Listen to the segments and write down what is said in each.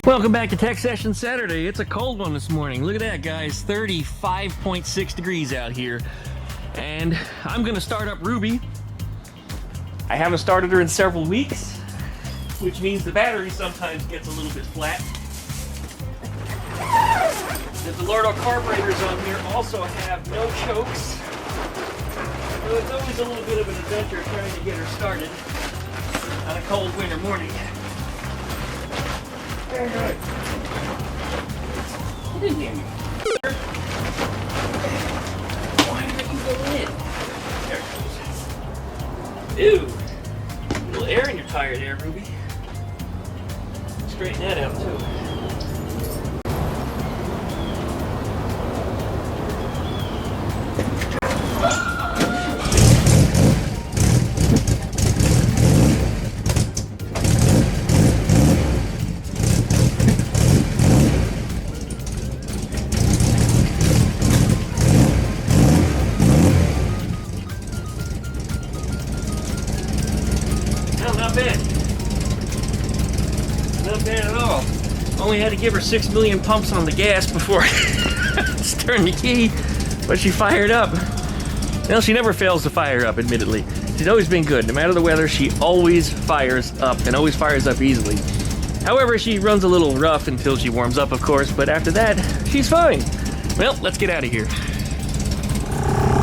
Welcome back to Tech Session Saturday. It's a cold one this morning. Look at that, guys. 35.6 degrees out here. And I'm gonna start up Ruby. I haven't started her in several weeks, which means the battery sometimes gets a little bit flat. The Delorto carburetors on here also have no chokes. So it's always a little bit of an adventure trying to get her started on a cold winter morning. Very good. Get in here. Why did you go in? There it goes. Ew. A little air in your tire there, Ruby. Straighten that out too. Not bad. Not bad at all. Only had to give her 6 million pumps on the gas before I turned the key, but she fired up. Well, she never fails to fire up, admittedly. She's always been good. No matter the weather, she always fires up, and always fires up easily. However, she runs a little rough until she warms up, of course, but after that, she's fine. Well, let's get out of here.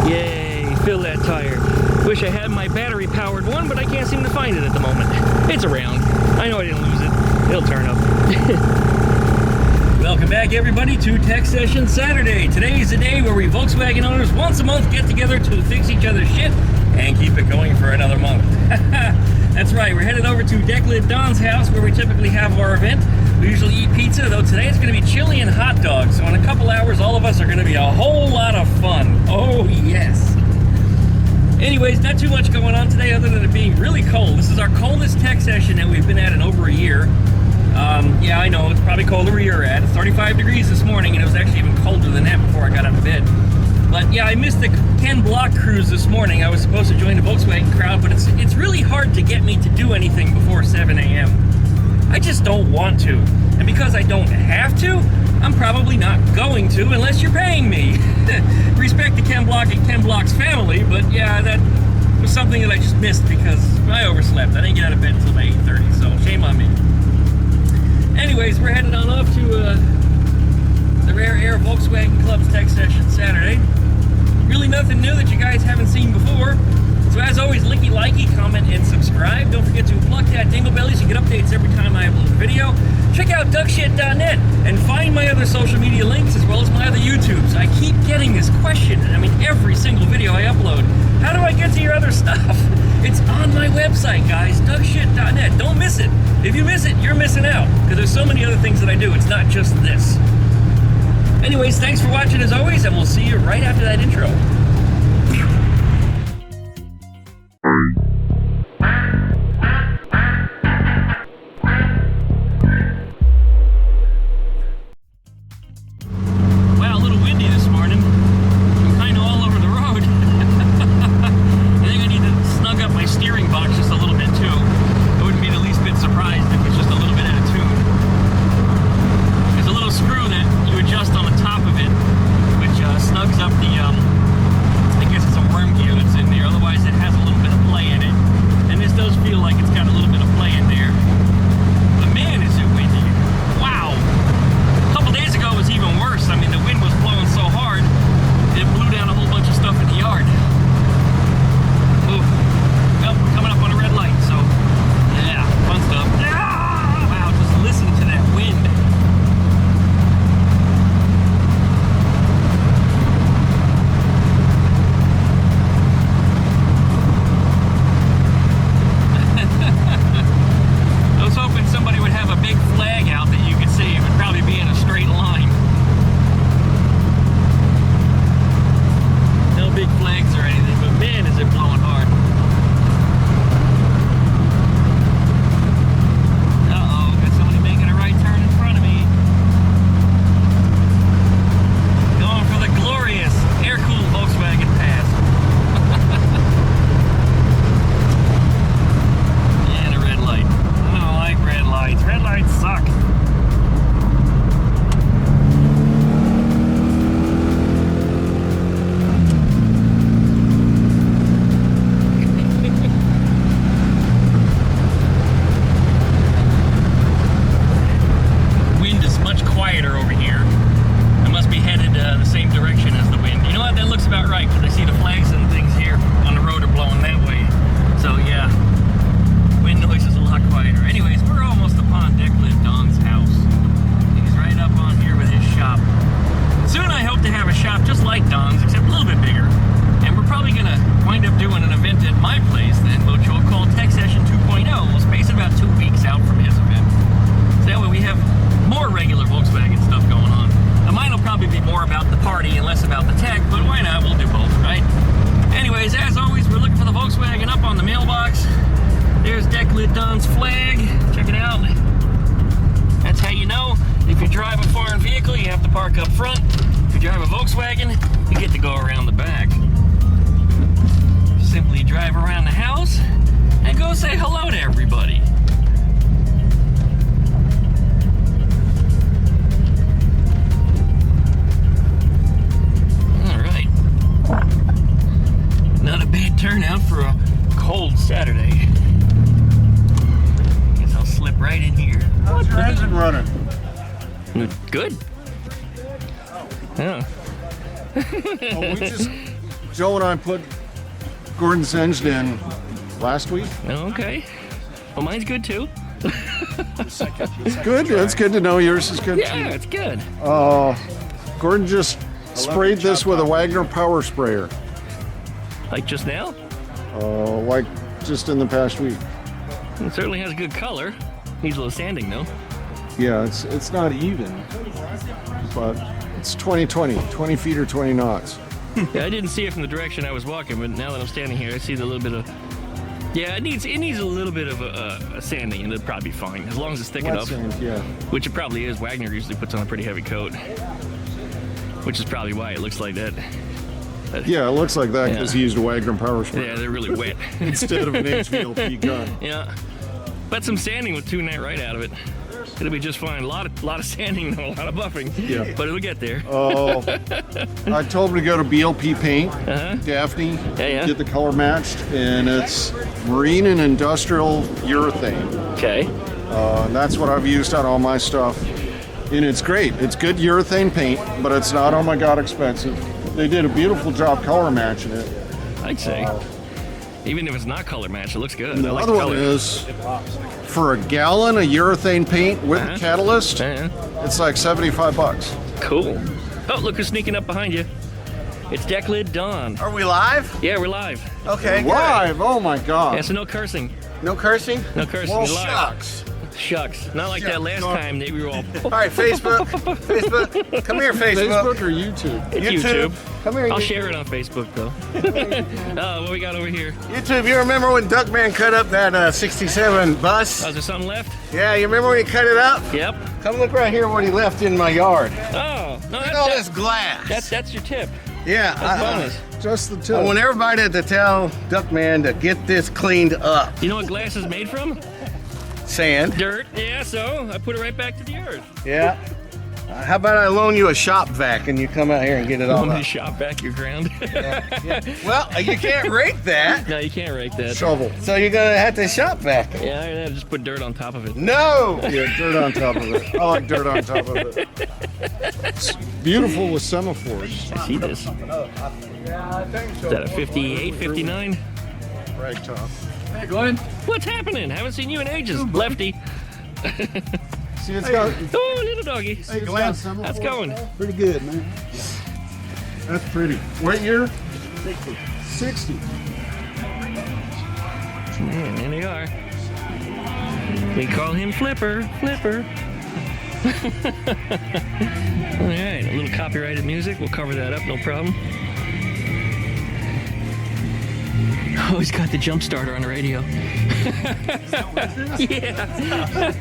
Yay, fill that tire. Wish I had my battery-powered one, but I can't seem to find it at the moment. It's around. I know I didn't lose it. It'll turn up. Welcome back, everybody, to Tech Session Saturday. Today is the day where we Volkswagen owners once a month get together to fix each other's shit and keep it going for another month. That's right, we're headed over to Declan Don's house where we typically have our event. We usually eat pizza, though today it's going to be chili and hot dogs. So in a couple hours, all of us are going to be a whole lot of fun. Oh, yes. Anyways, not too much going on today other than it being really cold. This is our coldest tech session that we've been at in over a year. Yeah, I know, it's probably colder where you're at. It's 35 degrees this morning, and it was actually even colder than that before I got out of bed. But yeah, I missed the Ken Block cruise this morning. I was supposed to join the Volkswagen crowd, but it's really hard to get me to do anything before 7 a.m. I just don't want to. And because I don't have to, I'm probably not going to unless you're paying me. Respect to Ken Block and Ken Block's family, but yeah, that was something that I just missed because I overslept. I didn't get out of bed until about 8:30, so shame on me. Anyways, we're headed on off to the Rare Air Volkswagen Club's Tech Session Saturday. Really nothing new that you guys haven't seen before. So as always, likey, comment, and subscribe. Don't forget to plug that dingle belly so you get updates every time I upload a video. Check out duckshit.net and find my other social media links as well as my other YouTubes. I keep getting this question, I mean every single video I upload. How do I get to your other stuff? It's on my website, guys, duckshit.net. Don't miss it. If you miss it, you're missing out, because there's so many other things that I do. It's not just this. Anyways, thanks for watching as always, and we'll see you right after that intro. park up front. If you drive a Volkswagen, you get to go around the back. Simply drive around the house and go say hello to everybody. Alright. Not a bad turnout for a cold Saturday. Guess I'll slip right in here. How's your engine running? Good. Yeah. Joe and I put Gordon's engine in last week. Okay. Well, mine's good too. Good. It's good to know yours is good Yeah, too. it's good. Gordon just sprayed this with a Wagner power sprayer. Like just now? Like just in the past week. It certainly has a good color. Needs a little sanding though. Yeah, it's not even, but it's 2020, 20 feet or 20 knots. Yeah, I didn't see it from the direction I was walking, but now that I'm standing here, I see the little bit of. Yeah, it needs a little bit of a sanding, and it'll probably be fine as long as it's thick Wet enough. sand, yeah. Which it probably is. Wagner usually puts on a pretty heavy coat, which is probably why it looks like that. Yeah, it looks like that because Yeah. he used a Wagner power sprayer Yeah, they're really wet. instead of an HVLP gun. Yeah, but some sanding would tune that right out of it. It'll be just fine. A lot of sanding, though, a lot of buffing. Yeah. But it'll get there. Oh, I told him to go to BLP Paint, Uh-huh. Daphne, Yeah. get the color matched, and it's marine and industrial urethane. Okay. And that's what I've used on all my stuff. And it's great. It's good urethane paint, but it's not, oh my God, expensive. They did a beautiful job color matching it. I'd say. Even if it's not color match, it looks good. And I the like other the one color. is, for a gallon of urethane paint with Uh-huh. a catalyst, Uh-huh. it's like $75. Cool. Oh, look who's sneaking up behind you. It's Decklid Dawn. Are we live? Yeah, we're live. Okay, good. Live, oh my God. Yeah, so no cursing. No cursing? No cursing. Well, We're live. Shucks. Shucks. Not like that last time that we were all. All right, Facebook. Facebook. Come here, Facebook. Facebook or YouTube? YouTube. Come here. I'll share it on Facebook though. Oh, what we got over here? YouTube, you remember when Duckman cut up that 67 bus? Oh, is there something left? Yeah, you remember when he cut it up? Yep. Come look right here what he left in my yard. Oh, no, Look at all this glass. that's your tip. Yeah, That's bonus. Just the I tip. want everybody to tell Duckman to get this cleaned up. You know what glass is made from? Sand. Dirt. Yeah, so I put it right back to the earth. Yeah. How about I loan you a shop vac and you come out here and get it all I'm gonna up? shop back your ground. Well, you can't rake that, No, you can't rake that. Shovel. so you're gonna have to shop vac it. Yeah, I just put dirt on top of it. No! Yeah, dirt on top of it. I like dirt on top of it. It's beautiful with semaphores. I see this. Is that a 58, 59? Rag top. Hey, Glenn. What's happening? Haven't seen you in ages, Lefty. See, it's got. Oh, little doggy. Hey, Glenn. How's it going? Pretty good, man. That's pretty. What year? 60. Yeah, there they are. We call him Flipper. Flipper. All right, a little copyrighted music. We'll cover that up, no problem. Oh, he's got the jump starter on the radio. Yeah.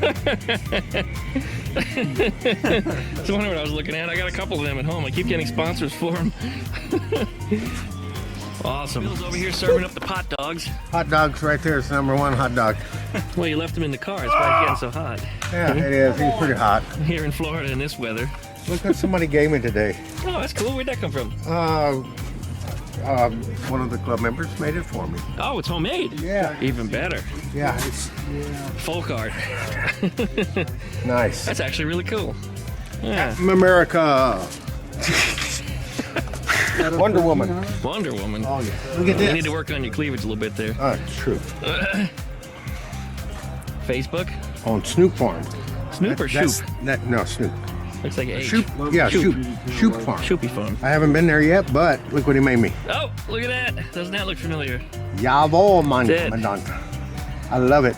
It's one what I was looking at. I got a couple of them at home. I keep getting sponsors for them. Awesome. Bill's over here serving up the pot dogs. Hot dogs right there is number one hot dog. Well, you left them in the car. That's why it's getting so hot. Yeah, it is. He's pretty hot. Here in Florida in this weather. Look what somebody gave me today. Oh, that's cool. Where'd that come from? One of the club members made it for me. Oh, it's homemade. Yeah. Even better. Yeah, it's Folk art. nice. That's actually really cool. Yeah. America. Wonder Woman. Wonder Woman. Oh, yeah. Look at You this. need to work on your cleavage a little bit there. Oh, it's true. Facebook? On Snoop Farm. Snoop or That's- Shoop? No, Snoop. Looks like H. Shoop. Yeah, Shoop. Shoop Farm. Shoopy phone. I haven't been there yet, but look what he made me. Oh, look at that. Doesn't that look familiar? Jawohl, mein That's it. Commandant. I love it.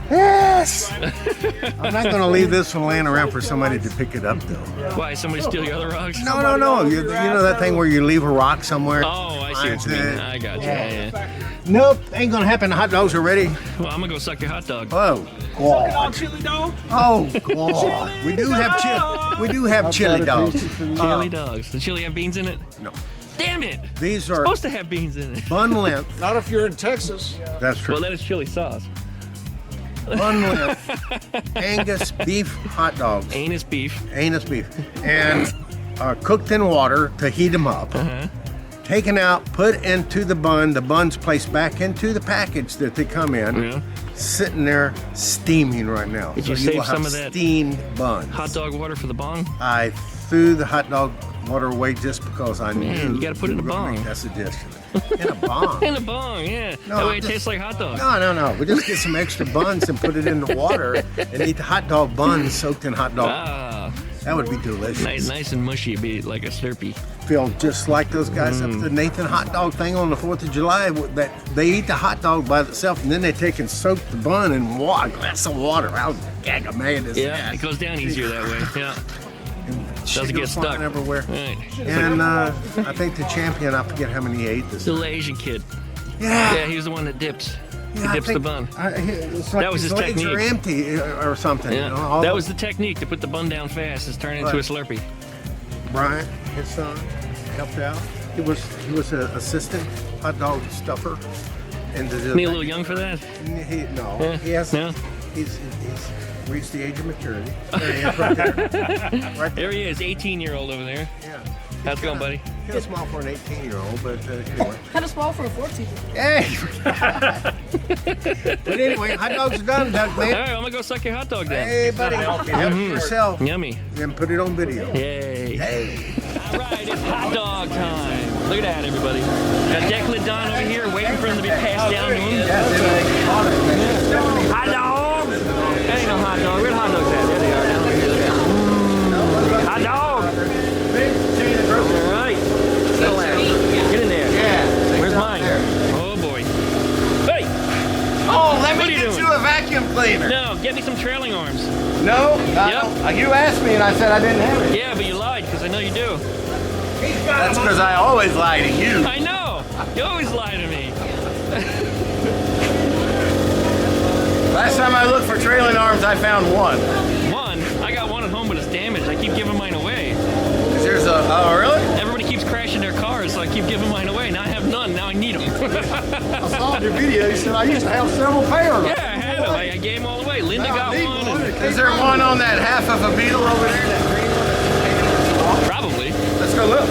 Yes. I'm not going to leave this one laying around for somebody to pick it up, though. Why? Somebody steal your other rocks? No. You know that thing where you leave a rock somewhere? Oh, I see what you mean. I got you. Yeah. Nope, ain't going to happen. The hot dogs are ready. Well, I'm gonna go suck your hot dog. Oh, God. Chili dog. Oh, God. We do have chili dogs. Chili dogs. Does chili have beans in it? No. Damn it! These are Supposed to have beans in it. bun length. Not if you're in Texas. That's true. Well, then it's chili sauce. Bun length Angus beef hot dogs. Anus beef. Anus beef. And cooked in water to heat them up. Taken out, put into the bun. The bun's placed back into the package that they come in. Yeah. Sitting there steaming right now. Did So you save will have some of that steamed buns. hot dog water for the bong? I threw the hot dog water away just because I knew you gotta put it in a you were gonna bong. make that suggestion. In a bong. In a bong, yeah. No, that way I'm it just- tastes like hot dog. No. We just get some extra buns and put it in the water and eat the hot dog buns soaked in hot dog. Ah, That would be delicious. nice and mushy. It'd be like a Slurpee. Feel just like those guys up at the Nathan hot dog thing on the 4th of July. That they eat the hot dog by itself and then they take and soak the bun in a glass of water. How gag of mayonnaise. Yeah, it goes down easier that way. Yeah. Doesn't get stuck. everywhere. Right. And I think the champion, I forget how many he ate this. The little Asian kid. Yeah. Yeah, he was the one that dips. Yeah, He I dips the think- bun. It's like That was his legs are technique. empty or something. Yeah. You know, all That was the technique to put the bun down fast, is turn it into a Right. Slurpee. Brian, his son, helped out. He was an assistant hot dog stuffer. And Isn't he a little young for that? he has. No? He's reached the age of maturity. There he is, right there. Right there. There he is, 18-year-old over there. Yeah. How's it going, buddy? Kind of small for an 18-year-old, but anyway. Kind of small for a 14. Hey! But anyway, hot dogs are done, Doug, All man. right, I'm gonna go suck your hot dog down. Hey, buddy. Help yourself Yummy. and put it on video. Yay. Hey. All right, it's hot dog time. Look at that, everybody. Got Declan Don over here waiting for him to be passed down to him. Hot dog! That ain't no hot dog. Where the hot dogs at? There they are, down over here. Look at that. Hot dog! All right. Settle down. Get in there. Yeah. Where's mine? Oh, boy. Hey! Oh, let What me are you get doing? you a vacuum cleaner. No, get me some trailing arms. No? Yep. You asked me and I said I didn't have it. Yeah, but you lied, because I know you do. That's because I always lie to you. I know! You always lie to me. Last time I looked for trailing arms, I found one. One, I got one at home, but it's damaged. I keep giving mine away. There's oh, really? Everybody keeps crashing their cars, so I keep giving mine away. Now I have none. Now I need them. I saw your video. You said I used to have several pairs. Yeah, I had them. I gave them all away. Linda got one. And Is there one on that half of a Beetle over there? That green one? probably. Let's go look.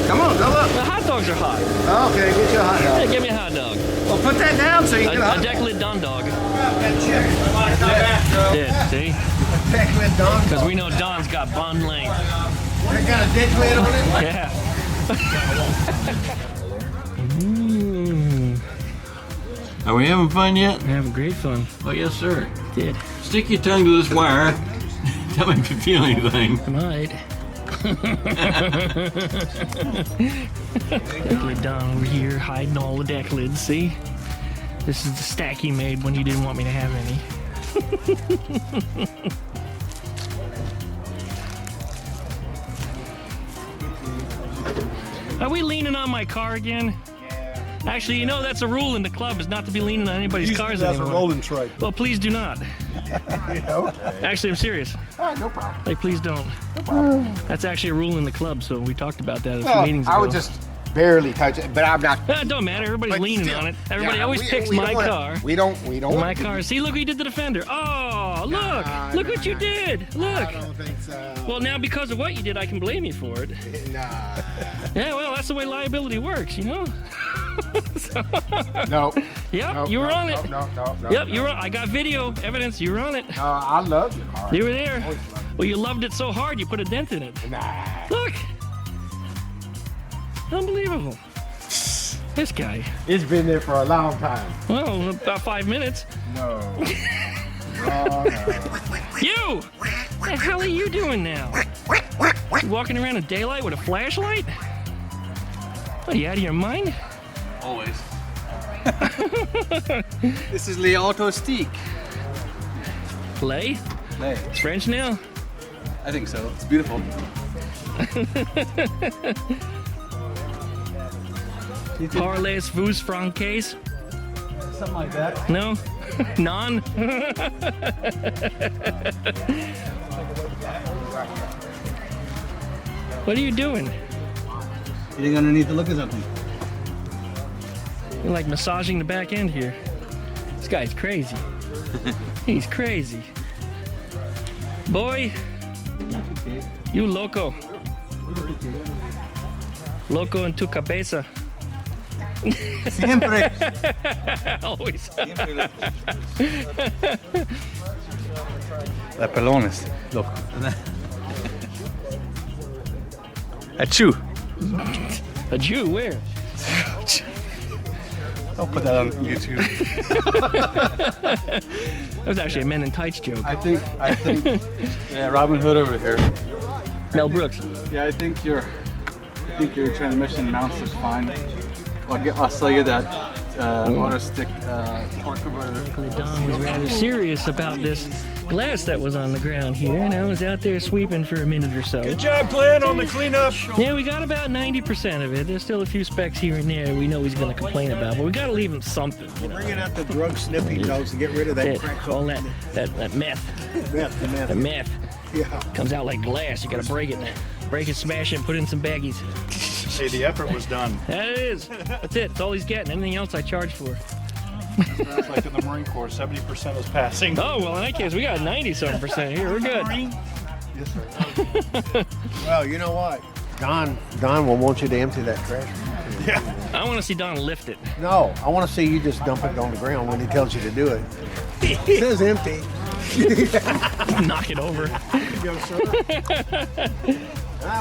Come on, go look. The hot dogs are hot. Okay, get you a hot Yeah, give me a hot dog. Well, put that down so you A can get a hot Declan Don dog. dog. Yeah, see? Declan Don. Because we know Don's got bun length. They got a dick lid on it. Yeah. Are we having fun yet? We're having great fun. Oh, yes, sir. Did. Stick your tongue to this wire. Tell me if you feel anything. I might. Declan Don over here hiding all the deck lids, see? This is the stack he made when he didn't want me to have any. Are we leaning on my car again? Actually, you know that's a rule in the club, is not to be leaning on anybody's cars That's a anymore. rolling tray. Well, please do not. Actually, I'm serious. No problem. Like, please don't. That's actually a rule in the club, so we talked about that a few meetings ago. I would just barely touch it, but I'm not. It don't matter. Everybody's But leaning still, on it. Everybody yeah, always picks we my don't wanna- car. We don't. My car. See, look what you did to the fender. Oh, look. Look what you did. Look. I don't think so. Well, now because of what you did, I can blame you for it. Nah. Yeah, well, that's the way liability works, you know? No. Yep, No, you were no, on no, it. No. Yep, you were on. I got video evidence. You were on it. I love your car. You were there. Well, you loved it so hard, you put a dent in it. Nah. Look. Unbelievable. This guy. It's been there for a long time. Well, about 5 minutes. No. No. You! What the hell are you doing now? You walking around in daylight with a flashlight? What, are you out of your mind? Always. This is the auto stick. Lay? Lay. It's French now? I think so. It's beautiful. Parlez vous francaise? Something like that. No? Non? What are you doing? Getting underneath to look at something. You're like massaging the back end here. This guy's crazy. He's crazy. Boy, you loco. Loco en tu cabeza. Siempre. Always. La pelones. Loco. Achoo. A Jew, where? I'll put that on YouTube. That was actually a Men in Tights joke. I think, yeah, Robin Hood over here. Mel Brooks. Yeah, I think your transmission mounts is fine. I'll sell you that auto stick torque converter. Don was rather serious about this glass that was on the ground here, and I was out there sweeping for a minute or so. Good job, Glenn, on the cleanup. Yeah, we got about 90% of it. There's still a few specks here and there we know he's going to complain about, but we got to leave him something. You know? Bringing out the drug sniffing dogs to get rid of that crack. All that meth. The meth Yeah. comes out like glass. You got to break it, smash it, and put it in some baggies. Hey, the effort was done. That it is. That's it. That's all he's getting. Anything else I charge for. It's like in the Marine Corps, 70% is passing. Oh, well, in that case, we got 90-something% here. We're good. Yes, sir. Well, you know what? Don will want you to empty that trash. Yeah. I want to see Don lift it. No, I want to see you just dump it on the ground when he tells you to do it. It says empty. Knock it over. Go, sir.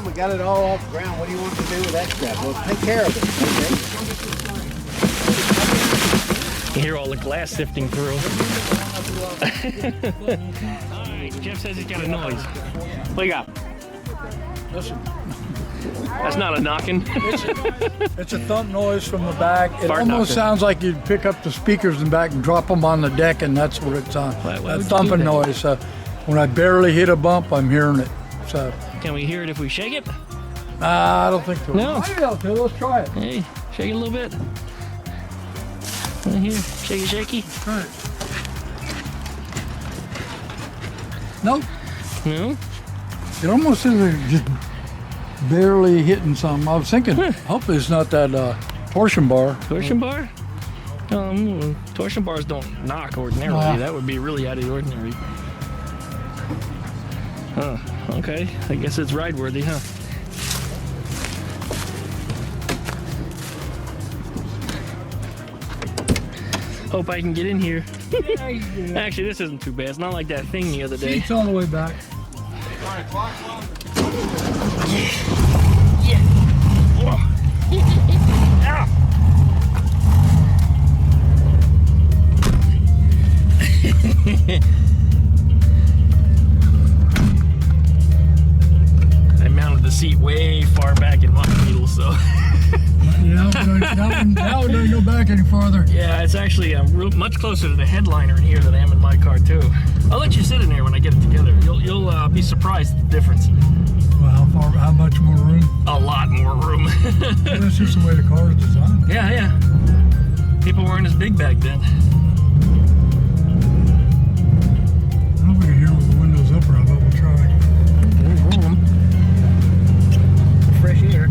We got it all off the ground. What do you want to do with that stuff? Well, take care of it. Okay? You hear all the glass sifting through. All right, Jeff says he's got a noise. What do you got? Listen, That's not a knocking. it's a thump noise from the back. It Fart almost knocker. sounds like you'd pick up the speakers in the back and drop them on the deck, and that's what it's on. Why would That you thumping do that? noise. When I barely hit a bump, I'm hearing it. So Can we hear it if we shake it? I don't think so. No. Let's try it. Hey, shake it a little bit. Right here, shaky, shaky. Try it. Nope. No? It almost seems like just barely hitting something. I was thinking, hopefully it's not that torsion bar. Torsion bar? Torsion bars don't knock ordinarily. Ah. That would be really out of the ordinary. Huh. Okay. I guess it's ride worthy, huh? Hope I can get in here. Actually, this isn't too bad. It's not like that thing the other day. Seat's all the way back. I mounted the seat way far back in my needle, so. Yeah, now we don't go back any farther. Yeah, it's actually much closer to the headliner in here than I am in my car too. I'll let you sit in there when I get it together. You'll be surprised at the difference. Well, how much more room? A lot more room. That's just the way the car is designed. Yeah. People weren't as big back then. I don't think here with the windows up, but we'll try. There's room. Fresh air.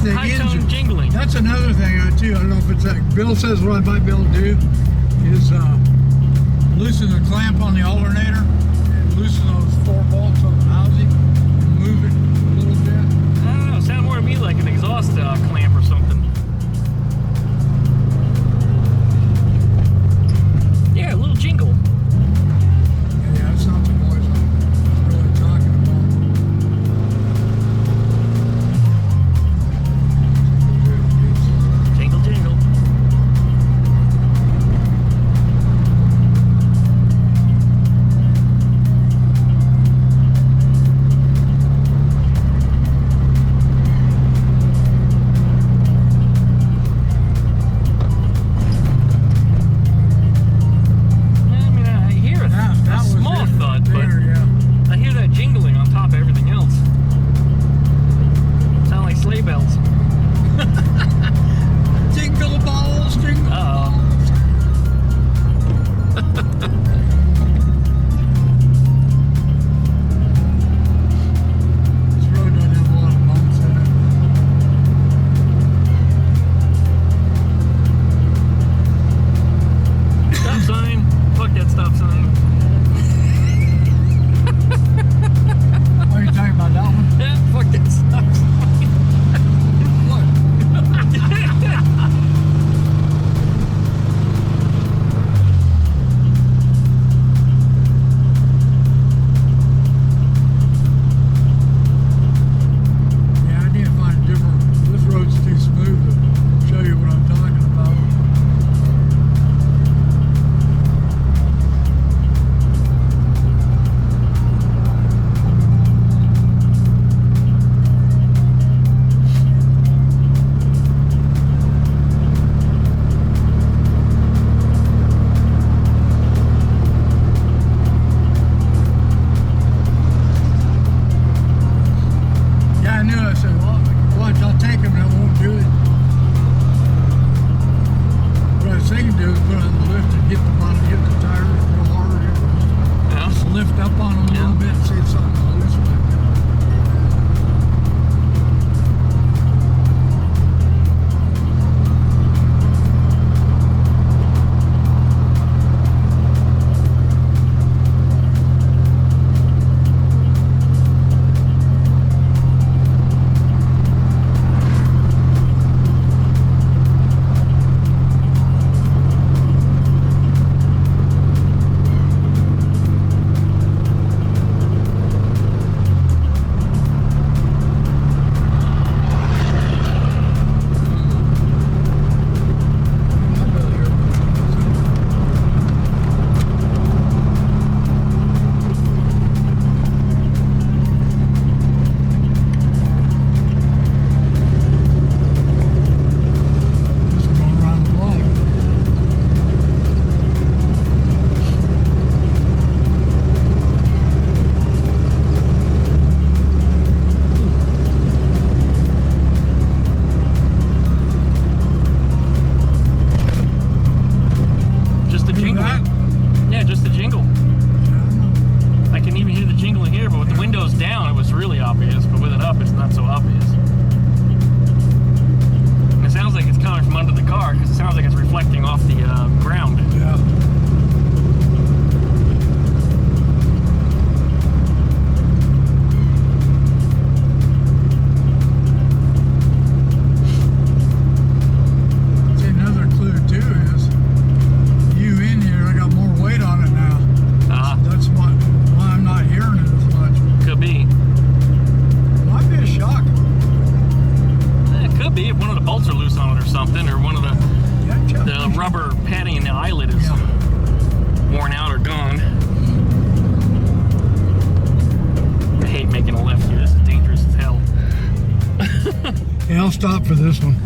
the high tone engine. jingling. That's another thing too. I don't know if it's like Bill says what I might be able to do is loosen the clamp on the alternator and loosen those 4 bolts on the housing and move it a little bit. I don't know. Sound more to me like an exhaust clamp or something. Yeah, a little jingle. Yeah, that's not the noise I'm really talking about. Jingle, jingle. I mean, I hear a That was small it thud, but there, yeah. I hear that jingling on top of everything else. Sound like sleigh bells. Jingle balls, jingle Uh-oh. balls. This road doesn't have a lot of bumps in it. Stop sign. Fuck that stop sign. What are you talking about, that one? Yeah, fuck that stop sign. Yeah, I need to find a different. This road's too smooth to show you what I'm talking about. Yeah, I knew. I said, well, watch, I'll take him and I won't do it. What I was thinking to do is put on the lift and get the bottom, hit the tires real hard. Yeah. Just lift up on them a Yeah. little bit and see if something's loose. Just going around the block. Just a Do jingle. that? Yeah, just a jingle. I can even hear the jingle in here, but with the windows down, it was really obvious. But with it up, it's not so obvious. And it sounds like it's coming from under the car because it sounds like it's reflecting off the ground. Yeah. See, another clue too is you in here, I got more weight on it now. That's why I'm not hearing it as much. Could be. Might be a shock. It could be if one of the bolts are loose on it or something, or one of the Yeah, Chuck. rubber padding in the eyelet is Yeah. worn out or gone. I hate making a left here. This is dangerous as hell. Yeah, I'll stop for this one.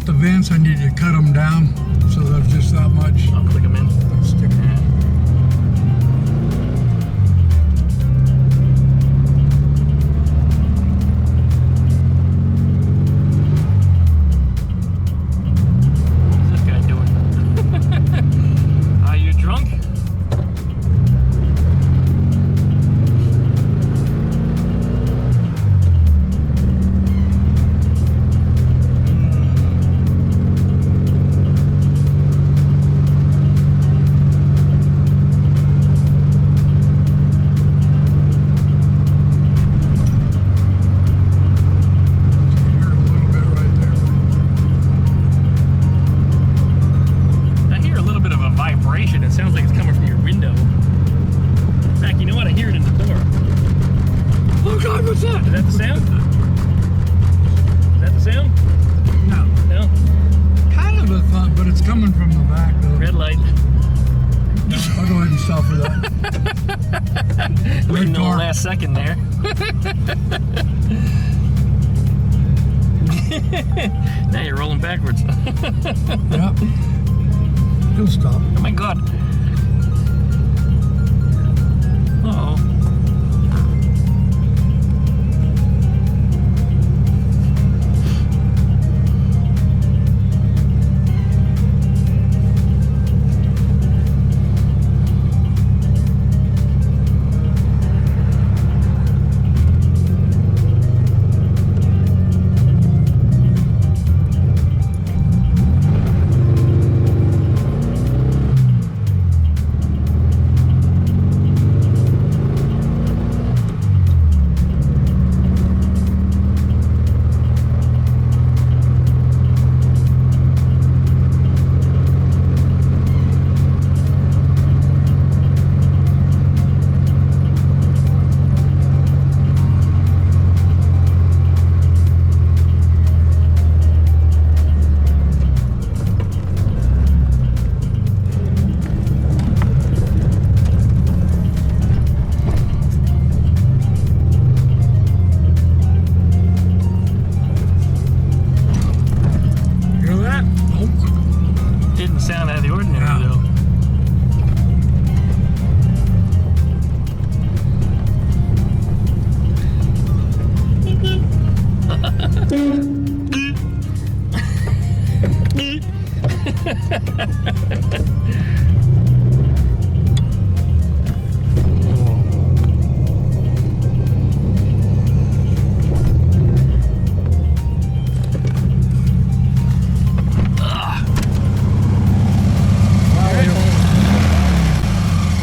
the vents, I need to cut them down so there's just that much. I'll click them in. Stick 'em in. What's this guy doing? Are you drunk? Hear a little bit right there. I hear a little bit of a vibration. It sounds like it's coming from your window. In fact, you know what? I hear it in the door. Oh God, what's that? Is that the sound? Is that the sound? No, No? kind of a thought, but it's coming from the back though. Red light. I'll go ahead and stop for that. Waiting on car. the last second there. Now you're rolling backwards. Yep. He'll stop. Oh my God. Uh-oh. Hear that? Nope. Didn't sound out of the ordinary Yeah. though.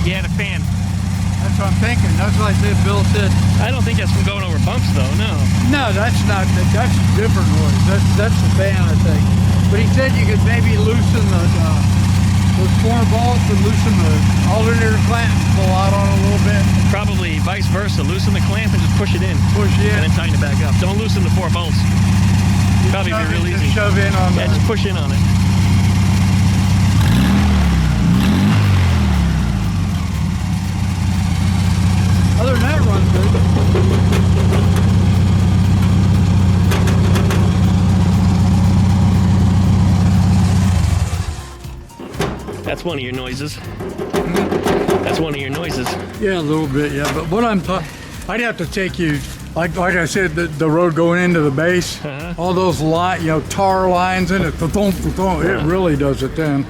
Yeah, the fan. That's what I'm thinking. That's what I said. Bill said, I don't think that's from going over bumps though, no. no, that's not. That's a different noise. That's the fan, I think. But he said you could maybe loosen those corner bolts and loosen the alternator clamp and pull out on it a little bit. Probably vice versa. Loosen the clamp and just push it in. Push it And in. then tighten it back up. Don't loosen the 4 bolts. Probably be real easy. Just shove in on Yeah, the. just push in on it. Other than that, it runs good. That's one of your noises. That's one of your noises. Yeah, a little bit, yeah. But what I'm talking, I'd have to take you, like I said, the road going into the base, all those tar lines in it, it really does it then.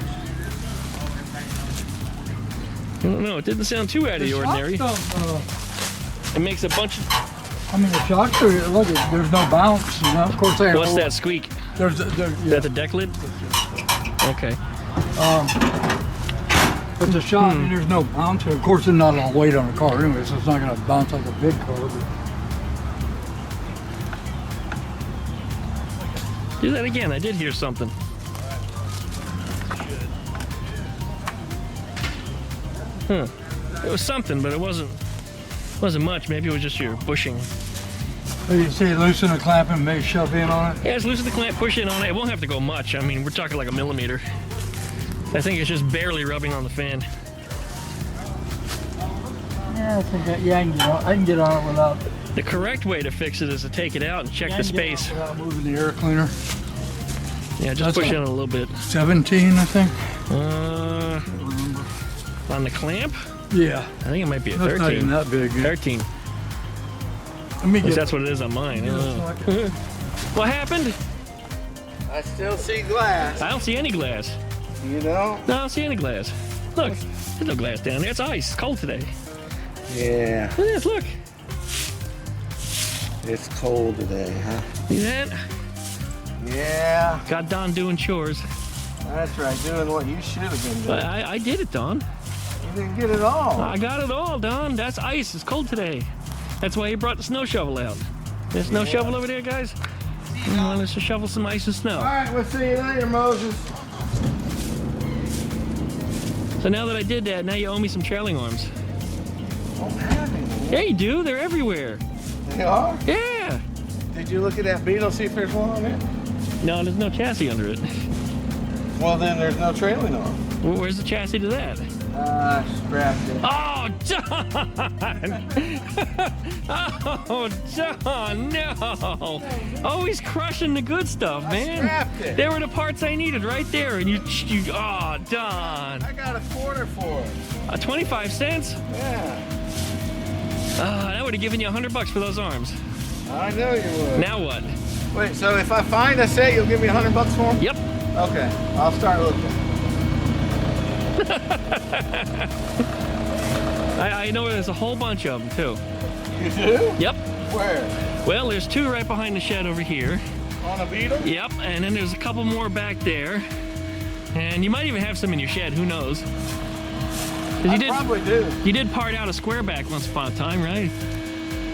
I don't know. It didn't sound too out of the ordinary. It makes a bunch of... I mean, the shocks are, look, there's no bounce, you know. Of course, they What's that squeak? There's, Is that the deck lid? Okay. but the shock, there's no bounce. Of course, there's not a lot of weight on the car anyway, so it's not going to bounce like a big car. But Do that again. I did hear something. Huh. It was something, but it wasn't much. Maybe it was just your bushing. you see, loosen the clamp and maybe shove in on it. Yeah, just loosen the clamp, push in on it. It won't have to go much. I mean, we're talking like a millimeter. I think it's just barely rubbing on the fan. Yeah, I think I can get on it without. The correct way to fix it is to take it out and check the space. Without moving the air cleaner. Yeah, just push it a little bit. 17, I think. On the clamp? Yeah. I think it might be a That's 13. not even that big. 13. Let me At least get that's what it is on mine. I don't know. What happened? I still see glass. I don't see any glass. You know? No, I don't see any glass. Look, there's no glass down there. It's ice. It's cold today. Yeah. Look at this, look. It's cold today, huh? See that? Yeah. Got Don doing chores. That's right. Doing what you should have been doing. But I did it, Don. You didn't get it all. I got it all, Don. That's ice. It's cold today. That's why he brought the snow shovel out. There's no shovel over there, guys? Well, let's just shovel some ice and snow. All right, we'll see you later, Moses. So now that I did that, now you owe me some trailing arms. Don't have any. Yeah, you do. They're everywhere. They are? Yeah. Did you look at that beetle, see if there's one on it? No, there's no chassis under it. Well, then there's no trailing arm. Where's the chassis to that? Scrapped it. Oh, John! Oh, John, no! Always crushing the good stuff, man. Scrapped it. There were the parts I needed right there, and you oh, Don. I got a quarter for it. 25 cents? Yeah. That would have given you $100 for those arms. I know you would. Now what? Wait, so if I find a set, you'll give me $100 for them? Yep. Okay, I'll start looking. I know there's a whole bunch of them too. You do? Yep. Where? Well, there's two right behind the shed over here. On a beetle? Yep, and then there's a couple more back there. And you might even have some in your shed, who knows? 'Cause I probably do. You did part out a square back once upon a time, right?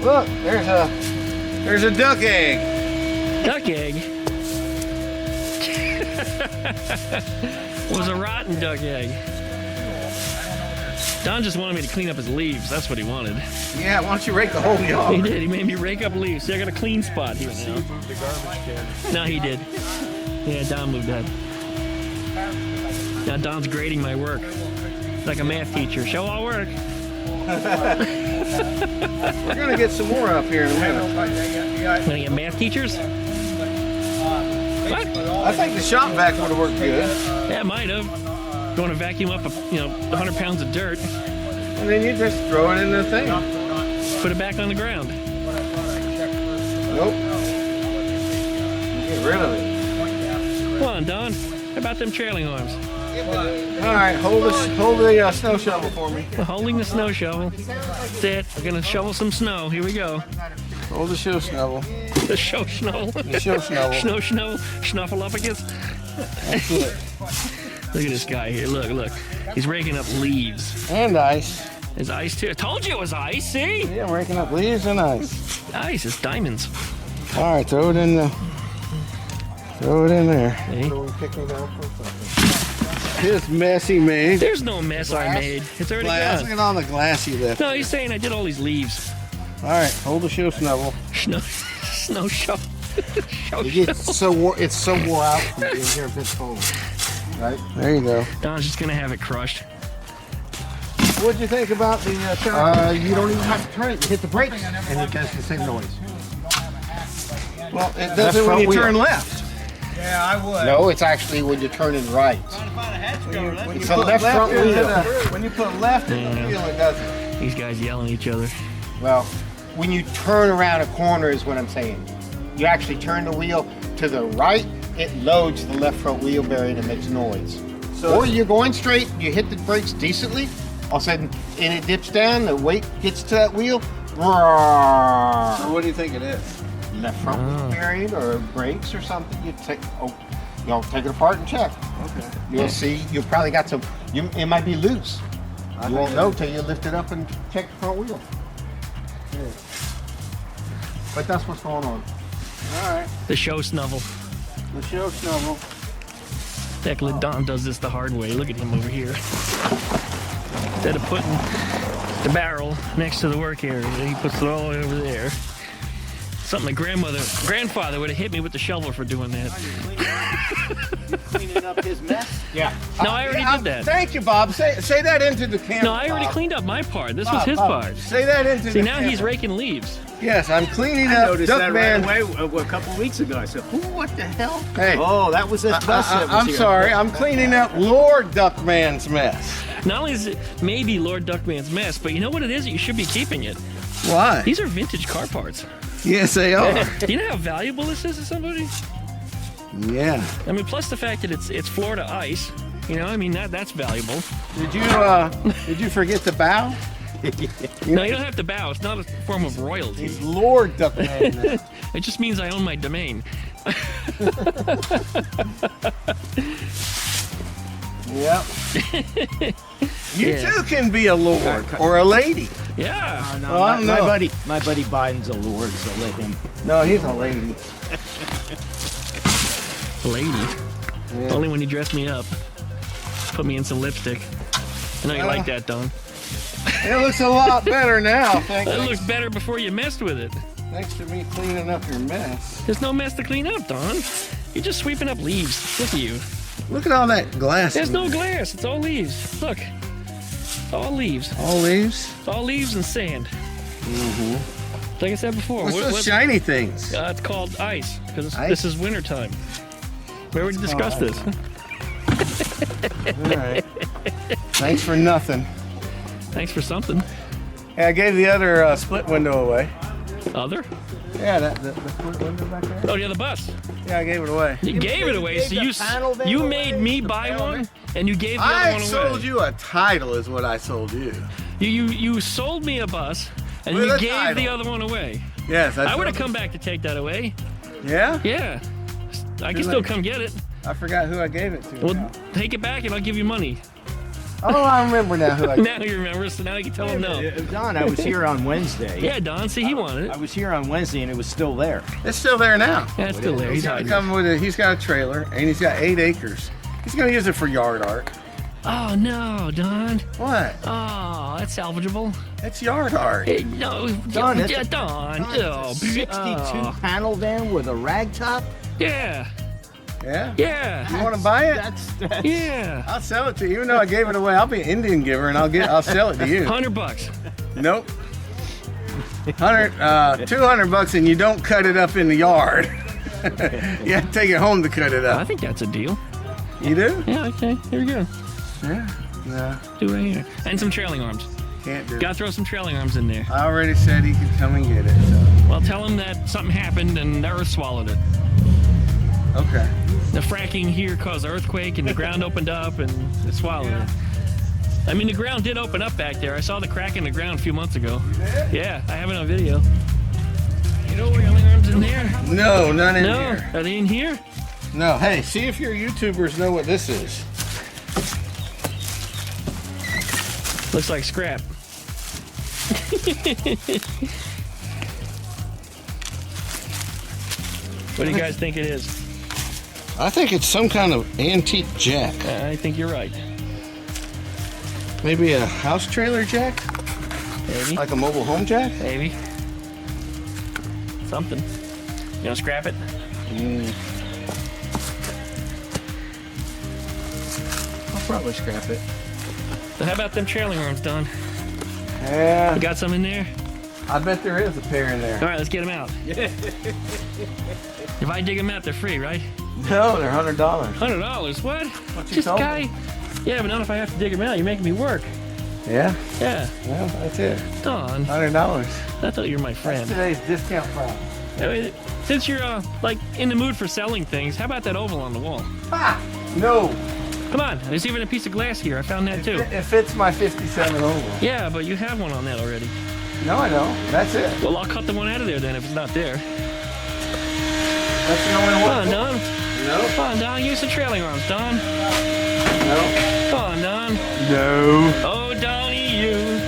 Look, there's a duck egg. Duck egg? Was a rotten duck egg. Don just wanted me to clean up his leaves. That's what he wanted. Yeah, why don't you rake the whole yard? He did. He made me rake up leaves. See, I got a clean spot here now. Moved the garbage can. No, he did. Yeah, Don moved that. Now Don's grading my work. Like a math teacher. Show all work. We're gonna get some more up here in a minute. Gonna get math teachers? What? I think the shop vac would have worked good. Yeah, it might have. Going to vacuum up, 100 pounds of dirt. And then you just throw it in the thing. Put it back on the ground. Nope. Get rid of it. Come on, Don. How about them trailing arms? All right, hold the snow shovel for me. We're holding the snow shovel. That's it. We're gonna shovel some snow. Here we go. Hold the show shovel. The show snow. The show shovel. Snow, snuffleupagus. That's it. Look at this guy here. Look. He's raking up leaves. And ice. There's ice too. I told you it was ice. See? Yeah, I'm raking up leaves and ice. Ice. It's diamonds. All right, throw it in there. See? This mess he made. There's no mess I made. It's already Glass. Look gone. at all the glass he left. No, he's saying I did all these leaves. All right, hold the show shovel. Snow shovel. It's so wore out from being here in Pensacola. Right? There you go. Don's just gonna have it crushed. What'd you think about the chocolate? You don't even have to turn it. You hit the brakes, and it does the same noise. Well, it does it when you turn left. Yeah, I would. No, it's actually when you're turning right. When It's a left front wheel. When you put left in the wheel, it doesn't. These guys yelling at each other. Well, when you turn around a corner is what I'm saying. You actually turn the wheel to the right, it loads the left front wheel bearing and makes noise. So Or you're going straight, you hit the brakes decently, all of a sudden, and it dips down, the weight gets to that wheel. So what do you think it is? Left front wheel bearing or brakes or something. You take it apart and check. Okay. You'll see. You probably got some. It might be loose. You won't know till you lift it up and check the front wheel. Yeah. But that's what's going on. All right. The show snuffle. The show shovel. Declan Don does this the hard way. Look at him over here. Instead of putting the barrel next to the work area, he puts it all the way over there. Something my grandfather would have hit me with the shovel for doing that. You cleaning up his mess? Yeah. No, I already did that. Thank you, Bob. Say that into the camera. No, I already Bob. cleaned up my part. This was his Bob, part. Say that into See, the now camera. he's raking leaves. Yes, I'm cleaning I up noticed that right Duckman. away a couple weeks ago. I said, what the hell? Hey. Oh, that was this bus that was I'm here. sorry. I'm cleaning up Lord Duckman's mess. Not only is it maybe Lord Duckman's mess, but you know what it is? You should be keeping it. Why? These are vintage car parts. Yes, they are. Do you know how valuable this is to somebody? Yeah. I mean, plus the fact that it's Florida ice. You know, I mean that's valuable. Did you forget the bow? No, you don't have to bow. It's not a form of royalty. He's Lord Duckman. It just means I own my domain. Yep. You Yeah. too can be a lord or a lady. Yeah. No, Well, I don't my know. buddy Biden's a lord, so let him. No, he's a lady. Lady. Only when you dress me up. Put me in some lipstick. I know you like that, Don. It looks a lot better now, It looked better before you messed with it. thanks to me cleaning up your mess. There's no mess to clean up, Don. You're just sweeping up leaves. Look at you. Look at all that glass. There's in no there. glass. It's all leaves. Look. It's all leaves. All leaves. It's all leaves and sand. Mm-hmm. Like I said before. What's those shiny things? It's called ice, because Ice? this is wintertime. We already discussed this. All right. Thanks for nothing. Thanks for something. Hey, I gave the other split window away. Other? Yeah, the split window back there. Oh, yeah, the bus. Yeah, I gave it away. You gave it away, gave so the panel van you away? made me buy one, and you gave the other I one sold away. you a title, is what I sold you. You sold me a bus, and With you a gave the title. other one away. Yes, I would have come back to take that away. Yeah, Yeah. I can Too still late. come get it. I forgot who I gave it to. Well, now. take it back, and I'll give you money. Oh, I remember now who I. Now you remember, so now you can tell him no. Don, I was here on Wednesday. Yeah, Don, see, he wanted I it. was here on Wednesday and it was still there. It's still there now. Yeah, it's still there. He's He's hiding it. coming with it. He's got a trailer and he's got 8 acres. He's gonna use it for yard art. Oh, no, Don. What? Oh, that's salvageable. It's yard art. Hey, no, Don, yeah, it's a- Don. It's Oh, a 62 panel van with a rag top. yeah, Yeah. yeah, You want to buy it? That's yeah. I'll sell it to you. Even though I gave it away, I'll be an Indian giver and I'll sell it to you. $100. Nope. 200 bucks and you don't cut it up in the yard. You have to take it home to cut it I up. think that's a deal. You do? Yeah, okay, here we go. Yeah. No, Do right here. And some trailing arms. can't do it. Gotta throw some trailing arms in there. I already said he could come and get it. So. Well, tell him that something happened and the earth swallowed it. Okay. The fracking here caused an earthquake and the ground opened up and it swallowed it. I mean, the ground did open up back there. I saw the crack in the ground a few months ago. Yeah, I have it on video. You know trailing arms in there? No, none in No, here. are they in here? No. Hey, see if your YouTubers know what this is. Looks like scrap. What do you guys think it is? I think it's some kind of antique jack. I think you're right. Maybe a house trailer jack? Maybe. Like a mobile home jack? Maybe. Something. You know, scrap it? I'll probably scrap it. So how about them trailing arms, Don? Yeah, You got some in there? I bet there is a pair in there. All right, let's get them out. If I dig them out, they're free, right? No, they're $100. $100? What? you Just told guy. Yeah, but not if I have to dig them out. You're making me work. Yeah? Yeah. Well, that's it. Don, $100. I thought you were my friend. Today's discount price. I mean, since you're like in the mood for selling things, how about that oval on the wall? Ah! No! Come on, there's even a piece of glass here. I found that too. It fits my 57 oval. Yeah, but you have one on that already. No, I don't. That's it. Well, I'll cut the one out of there then if it's not there. That's the only Come one. on, Don. No. Come on, Don. Use the trailing arms, Don. No. Come on, Don. No. Oh, Donnie, you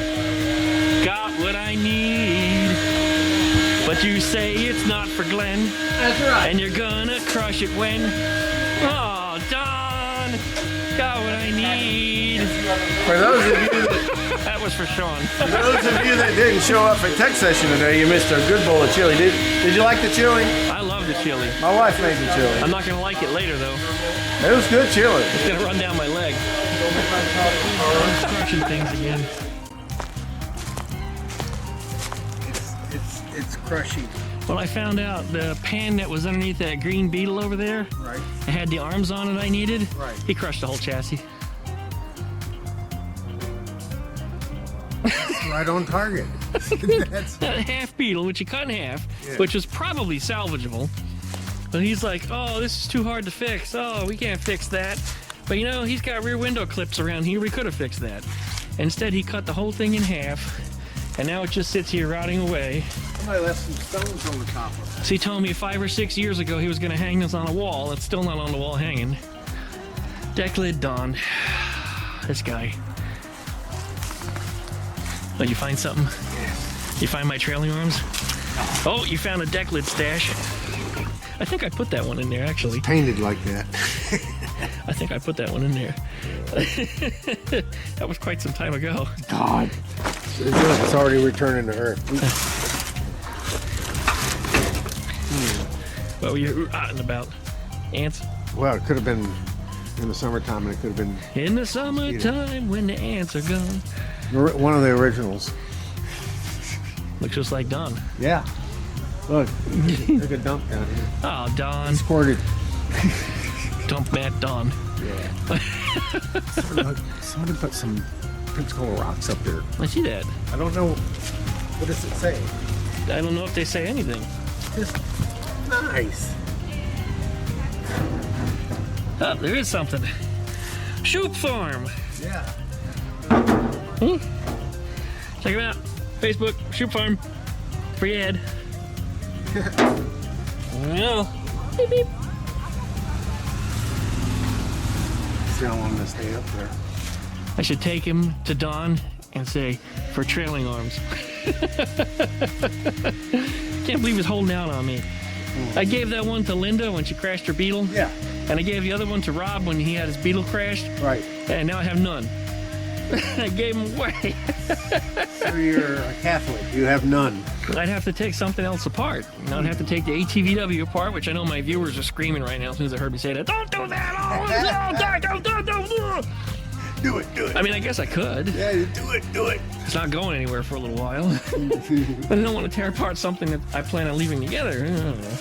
got what I need. But you say it's not for Glenn. That's right. And you're gonna crush it when. Oh, Don, got what I need. For those of you That was for Sean. that didn't show up at tech session today, you missed a good bowl of chili. Did you like the chili? I love the chili. My wife made the chili. I'm not gonna like it later though. It was good chili. It's gonna run down my leg. Crushing things again. It's crushing. Well, I found out the pan that was underneath that green beetle over there, Right. it had the arms on it I needed. Right. He crushed the whole chassis. Right on target. That's That half beetle, which he cut in half, which was probably salvageable. But he's like, oh, this is too hard to fix. Oh, we can't fix that. But you know, he's got rear window clips around here. We could have fixed that. Instead, he cut the whole thing in half, and now it just sits here rotting away. somebody left some stones on the top of it. So he told me 5 or 6 years ago he was going to hang this on a wall. It's still not on the wall hanging. Deck lid Don. This guy. Oh, you find something? You find my trailing arms? Oh, you found a deck lid stash. I think I put that one in there, actually. Painted like that. I think I put that one in there. That was quite some time ago. God. It's already returning to Earth. What were you rotting about? Ants? Well, it could have been in the summertime, and it could have been In the summertime when the ants are gone. one of the originals. Looks just like Don. Yeah. Look, there's a dump down here. Oh, Don. Squirted. Dump Matt Don. Yeah. Somebody put some Pensacola rocks up there. I see that. I don't know. What does it say? I don't know if they say anything. Just nice. Oh, there is something. Shoop Farm. Yeah. Check them out. Facebook, Shoop Farm. Free ad. Well, beep beep. See how long this stay up there. I should take him to Don and say, for trailing arms. Can't believe he's holding out on me. I gave that one to Linda when she crashed her Beetle. Yeah. And I gave the other one to Rob when he had his Beetle crashed. Right. And now I have none. I gave them away. So you're a Catholic. You have none. I'd have to take something else apart. I'd have to take the ATVW apart, which I know my viewers are screaming right now as soon as they heard me say that. Don't do that! Oh, don't. Do it. I mean, I guess I could. Yeah, do it. It's not going anywhere for a little while. But I don't want to tear apart something that I plan on leaving together. I don't know.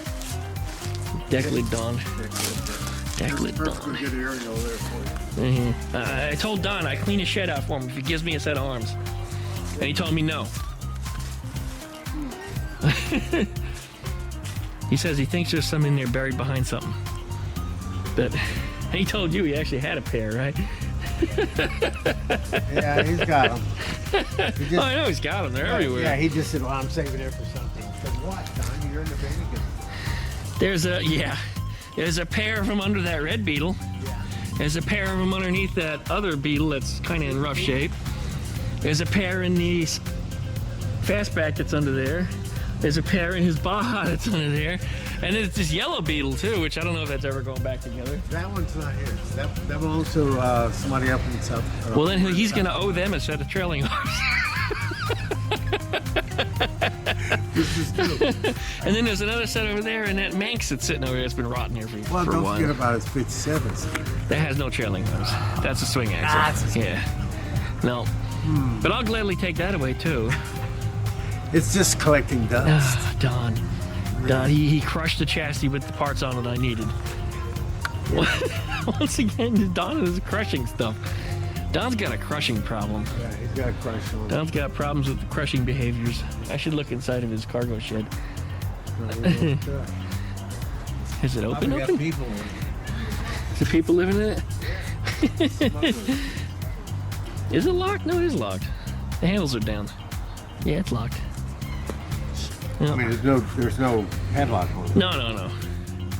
Deck lid Don. Deck lid Don. Good aerial there for you. I told Don I'd clean his shed out for him if he gives me a set of arms. And he told me no. He says he thinks there's some in there buried behind something. But he told you he actually had a pair, right? Yeah, he's got them. Oh, I know he's got them. They're everywhere. Yeah, he just said, well, I'm saving it for something. I said, what, Don? You're in the Vatican. There's a pair from under that red beetle. Yeah. There's a pair of them underneath that other beetle that's kind of in rough shape. There's a pair in the fastback that's under there. There's a pair in his Baja that's under there. And there's this yellow beetle too, which I don't know if that's ever going back together. That one's not his. That belongs to somebody up in South. Well, then he's going to owe them a set of trailing arms. This is true. And then there's another set over there, and that Manx that's sitting over there that's been rotting here Well, for a don't while. forget about his 57s. That has no trailing arms. That's a swing axle. That's a swing. Yeah. No. But I'll gladly take that away too. It's just collecting dust. Don. Don, he crushed the chassis with the parts on it I needed. Once again, Don is crushing stuff. Don's got a crushing problem. Yeah, he's got a crush on. Don's got problems with crushing behaviors. I should look inside of his cargo shed. Is it open? Got Open? people in. Is there people living in it? Is it locked? No, it is locked. The handles are down. Yeah, it's locked. I mean, there's no headlock on it. No.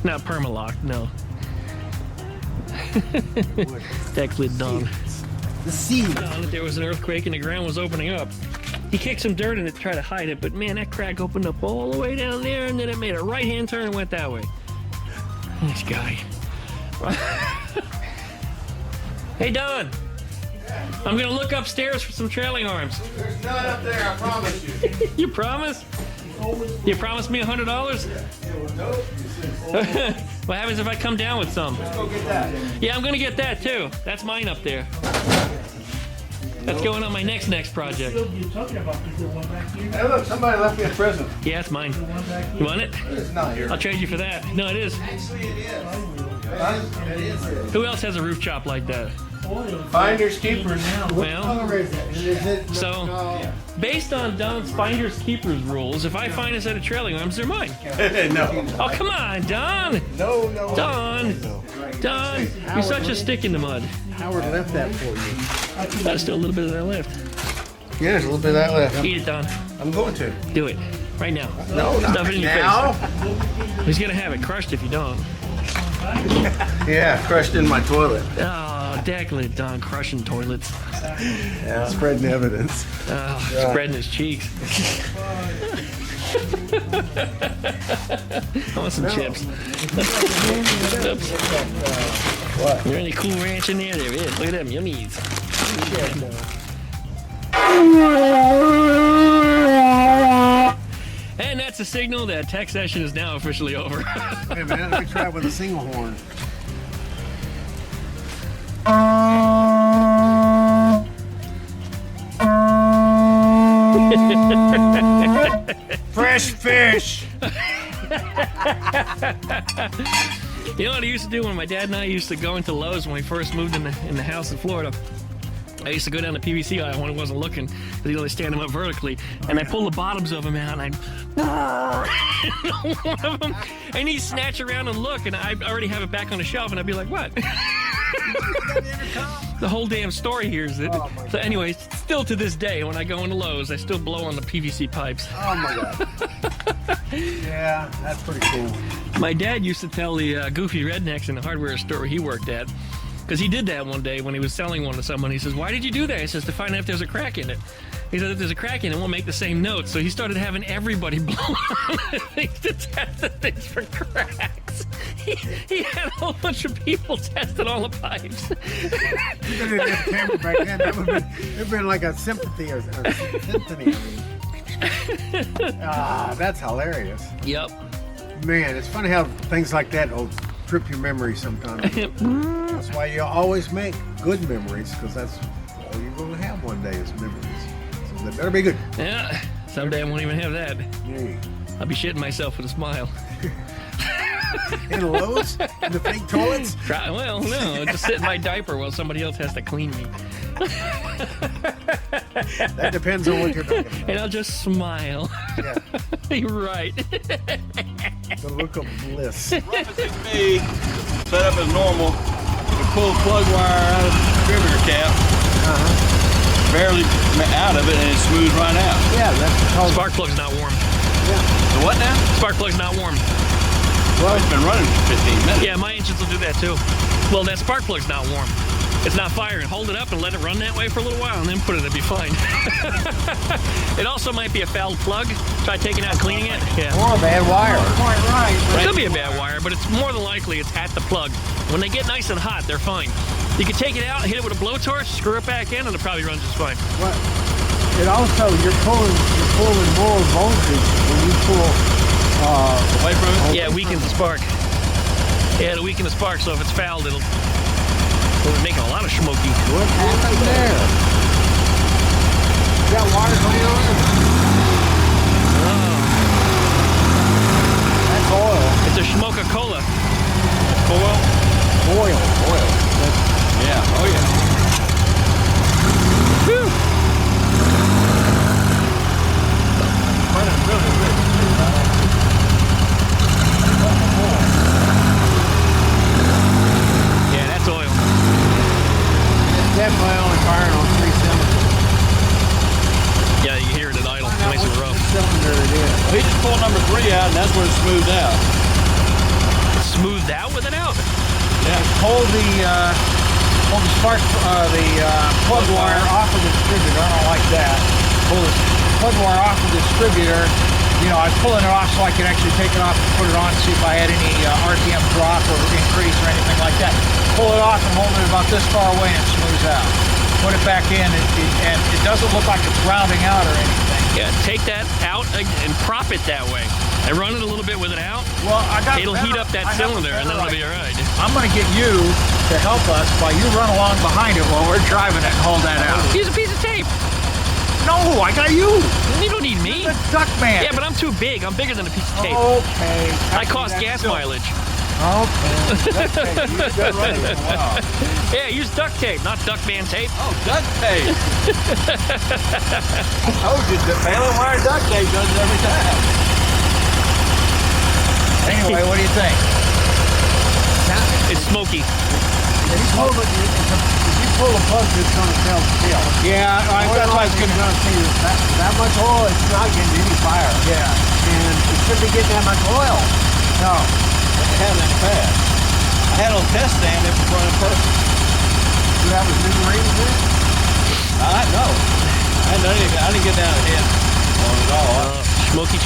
Not perma-locked, no. Deck lid Don. The sea. Found that there was an earthquake and the ground was opening up. He kicked some dirt in it to try to hide it, but man, that crack opened up all the way down there, and then it made a right-hand turn and went that way. This guy. Hey, Don. I'm gonna look upstairs for some trailing arms. There's none up there, I promise you. You promise? You promised me $100? What happens if I come down with some? Let's go get that. Yeah, I'm gonna get that too. That's mine up there. That's going on my next project. Hey, look, somebody left me a present. Yeah, it's mine. You want it? It's not here. I'll trade you for that. No, it is. Actually, it is. It is. Who else has a roof chop like that? Finders keepers. Well, Is it? so based on Don's finders keepers rules, if I find a set of trailing arms, they're mine. No. Oh, come on, Don. No. Don, you're such a stick in the mud. Howard left that for you. There's still a little bit of that left. Yeah, there's a little bit of that left. Eat it, Don. I'm going to. Do it right now. No, not Stuff it in your now. face. He's gonna have it crushed if you don't. Yeah, crushed in my toilet. Oh, decklet, Don, crushing toilets. Yeah. Spreading evidence. Oh, spreading his cheeks. I want some chips. Oops. What? Is there any Cool Ranch in there? There is. Look at them yummies. And that's a signal that tech session is now officially over. Hey man, let me try it with a single horn. Fresh fish. You know what I used to do when my dad and I used to go into Lowe's when we first moved in the house in Florida? I used to go down the PVC aisle when I wasn't looking, because you know they stand them up vertically, and I pull the bottoms of them out, and one of them, and he'd snatch around and look, and I already have it back on the shelf, and I'd be like, what? The whole damn story hears it. Oh my So anyways, still to this day, when I go into Lowe's, I still blow on the PVC pipes. Oh my god. Yeah, that's pretty cool. My dad used to tell the goofy rednecks in the hardware store he worked at, because he did that one day when he was selling one to someone. He says, why did you do that? He says, to find out if there's a crack in it. He said, if there's a crack in it, we'll make the same note. So he started having everybody blow on the things to test the things for cracks. He had a whole bunch of people testing all the pipes. You didn't have a camera back then. That would have been like a sympathy or symphony. That's hilarious. Yep. Man, it's funny how things like that will trip your memory sometimes. That's why you always make good memories, because that's all you're going to have one day is memories. So they better be good. Yeah. Someday I won't even have that. Yeah. I'll be shitting myself with a smile. In Lowe's? In the fake toilets? Well, no, just sit in my diaper while somebody else has to clean me. That depends on what you're talking about. And I'll just smile. Yeah. You're right. The look of bliss. Me, set up as normal. You pull the plug wire out of the distributor cap, barely out of it, and it smooths right out. Yeah, that's called Spark plug's not warm. The what now? Spark plug's not warm. Well, it's been running for 15 minutes. Yeah, my engines will do that too. Well, that spark plug's not warm. It's not firing. Hold it up and let it run that way for a little while and then put it, it'll be fine. It also might be a fouled plug. Try taking it out and cleaning it. Yeah. or a bad wire. Quite right. It could be a bad wire, but it's more than likely it's at the plug. When they get nice and hot, they're fine. You can take it out, hit it with a blowtorch, screw it back in, and it probably runs just fine. But it also, you're pulling more voltage when you pull Away from it? Yeah, it weakens the spark. Yeah, it'll weaken the spark, so if it's fouled, it'll make a lot of smoky. What happened there? You got water going on? Oh, That's oil. it's a Schmoka-Cola. Oil. Yeah. Oh, yeah. Whew. Yeah, that's oil. It's definitely only firing on 3 cylinders. Yeah, you hear it at idle. Nice and rough. Cylinder it is. He just pulled number 3 out, and that's where it's smoothed out. Smoothed out with it out? Yeah. Pull the spark, plug wire off of the distributor. I don't like that. Pull the plug wire off of the distributor. You know, I was pulling it off so I could actually take it off and put it on, see if I had any RPM drop or increase or anything like that. Pull it off and hold it about this far away and it smooths out. But if back in, and it doesn't look like it's rounding out or anything. Yeah, take that out and prop it that way. And run it a little bit with it out. Well, It'll heat up that cylinder, and then it'll be all right. I'm going to get you to help us while you run along behind it while we're driving it and hold that out. Use a piece of tape. No, I got you. You don't need me. The Duckman. Yeah, but I'm too big. I'm bigger than a piece of tape. Okay. I cost gas mileage. Okay. Good running. Wow. Yeah, use duct tape, not Duckman tape. Oh, duct tape. I told you, the failing wire duct tape does it every time. Anyway, what do you think? It's smoky. If you pull the plug, it's going to fail still. Yeah, that's why I was going to see that much oil. It's not getting any fire. Yeah. And it shouldn't be getting that much oil. No. It had that fast. I had on test stand if it's running perfect. You have a new ring there? I know. I didn't get down ahead on it all. Smoky.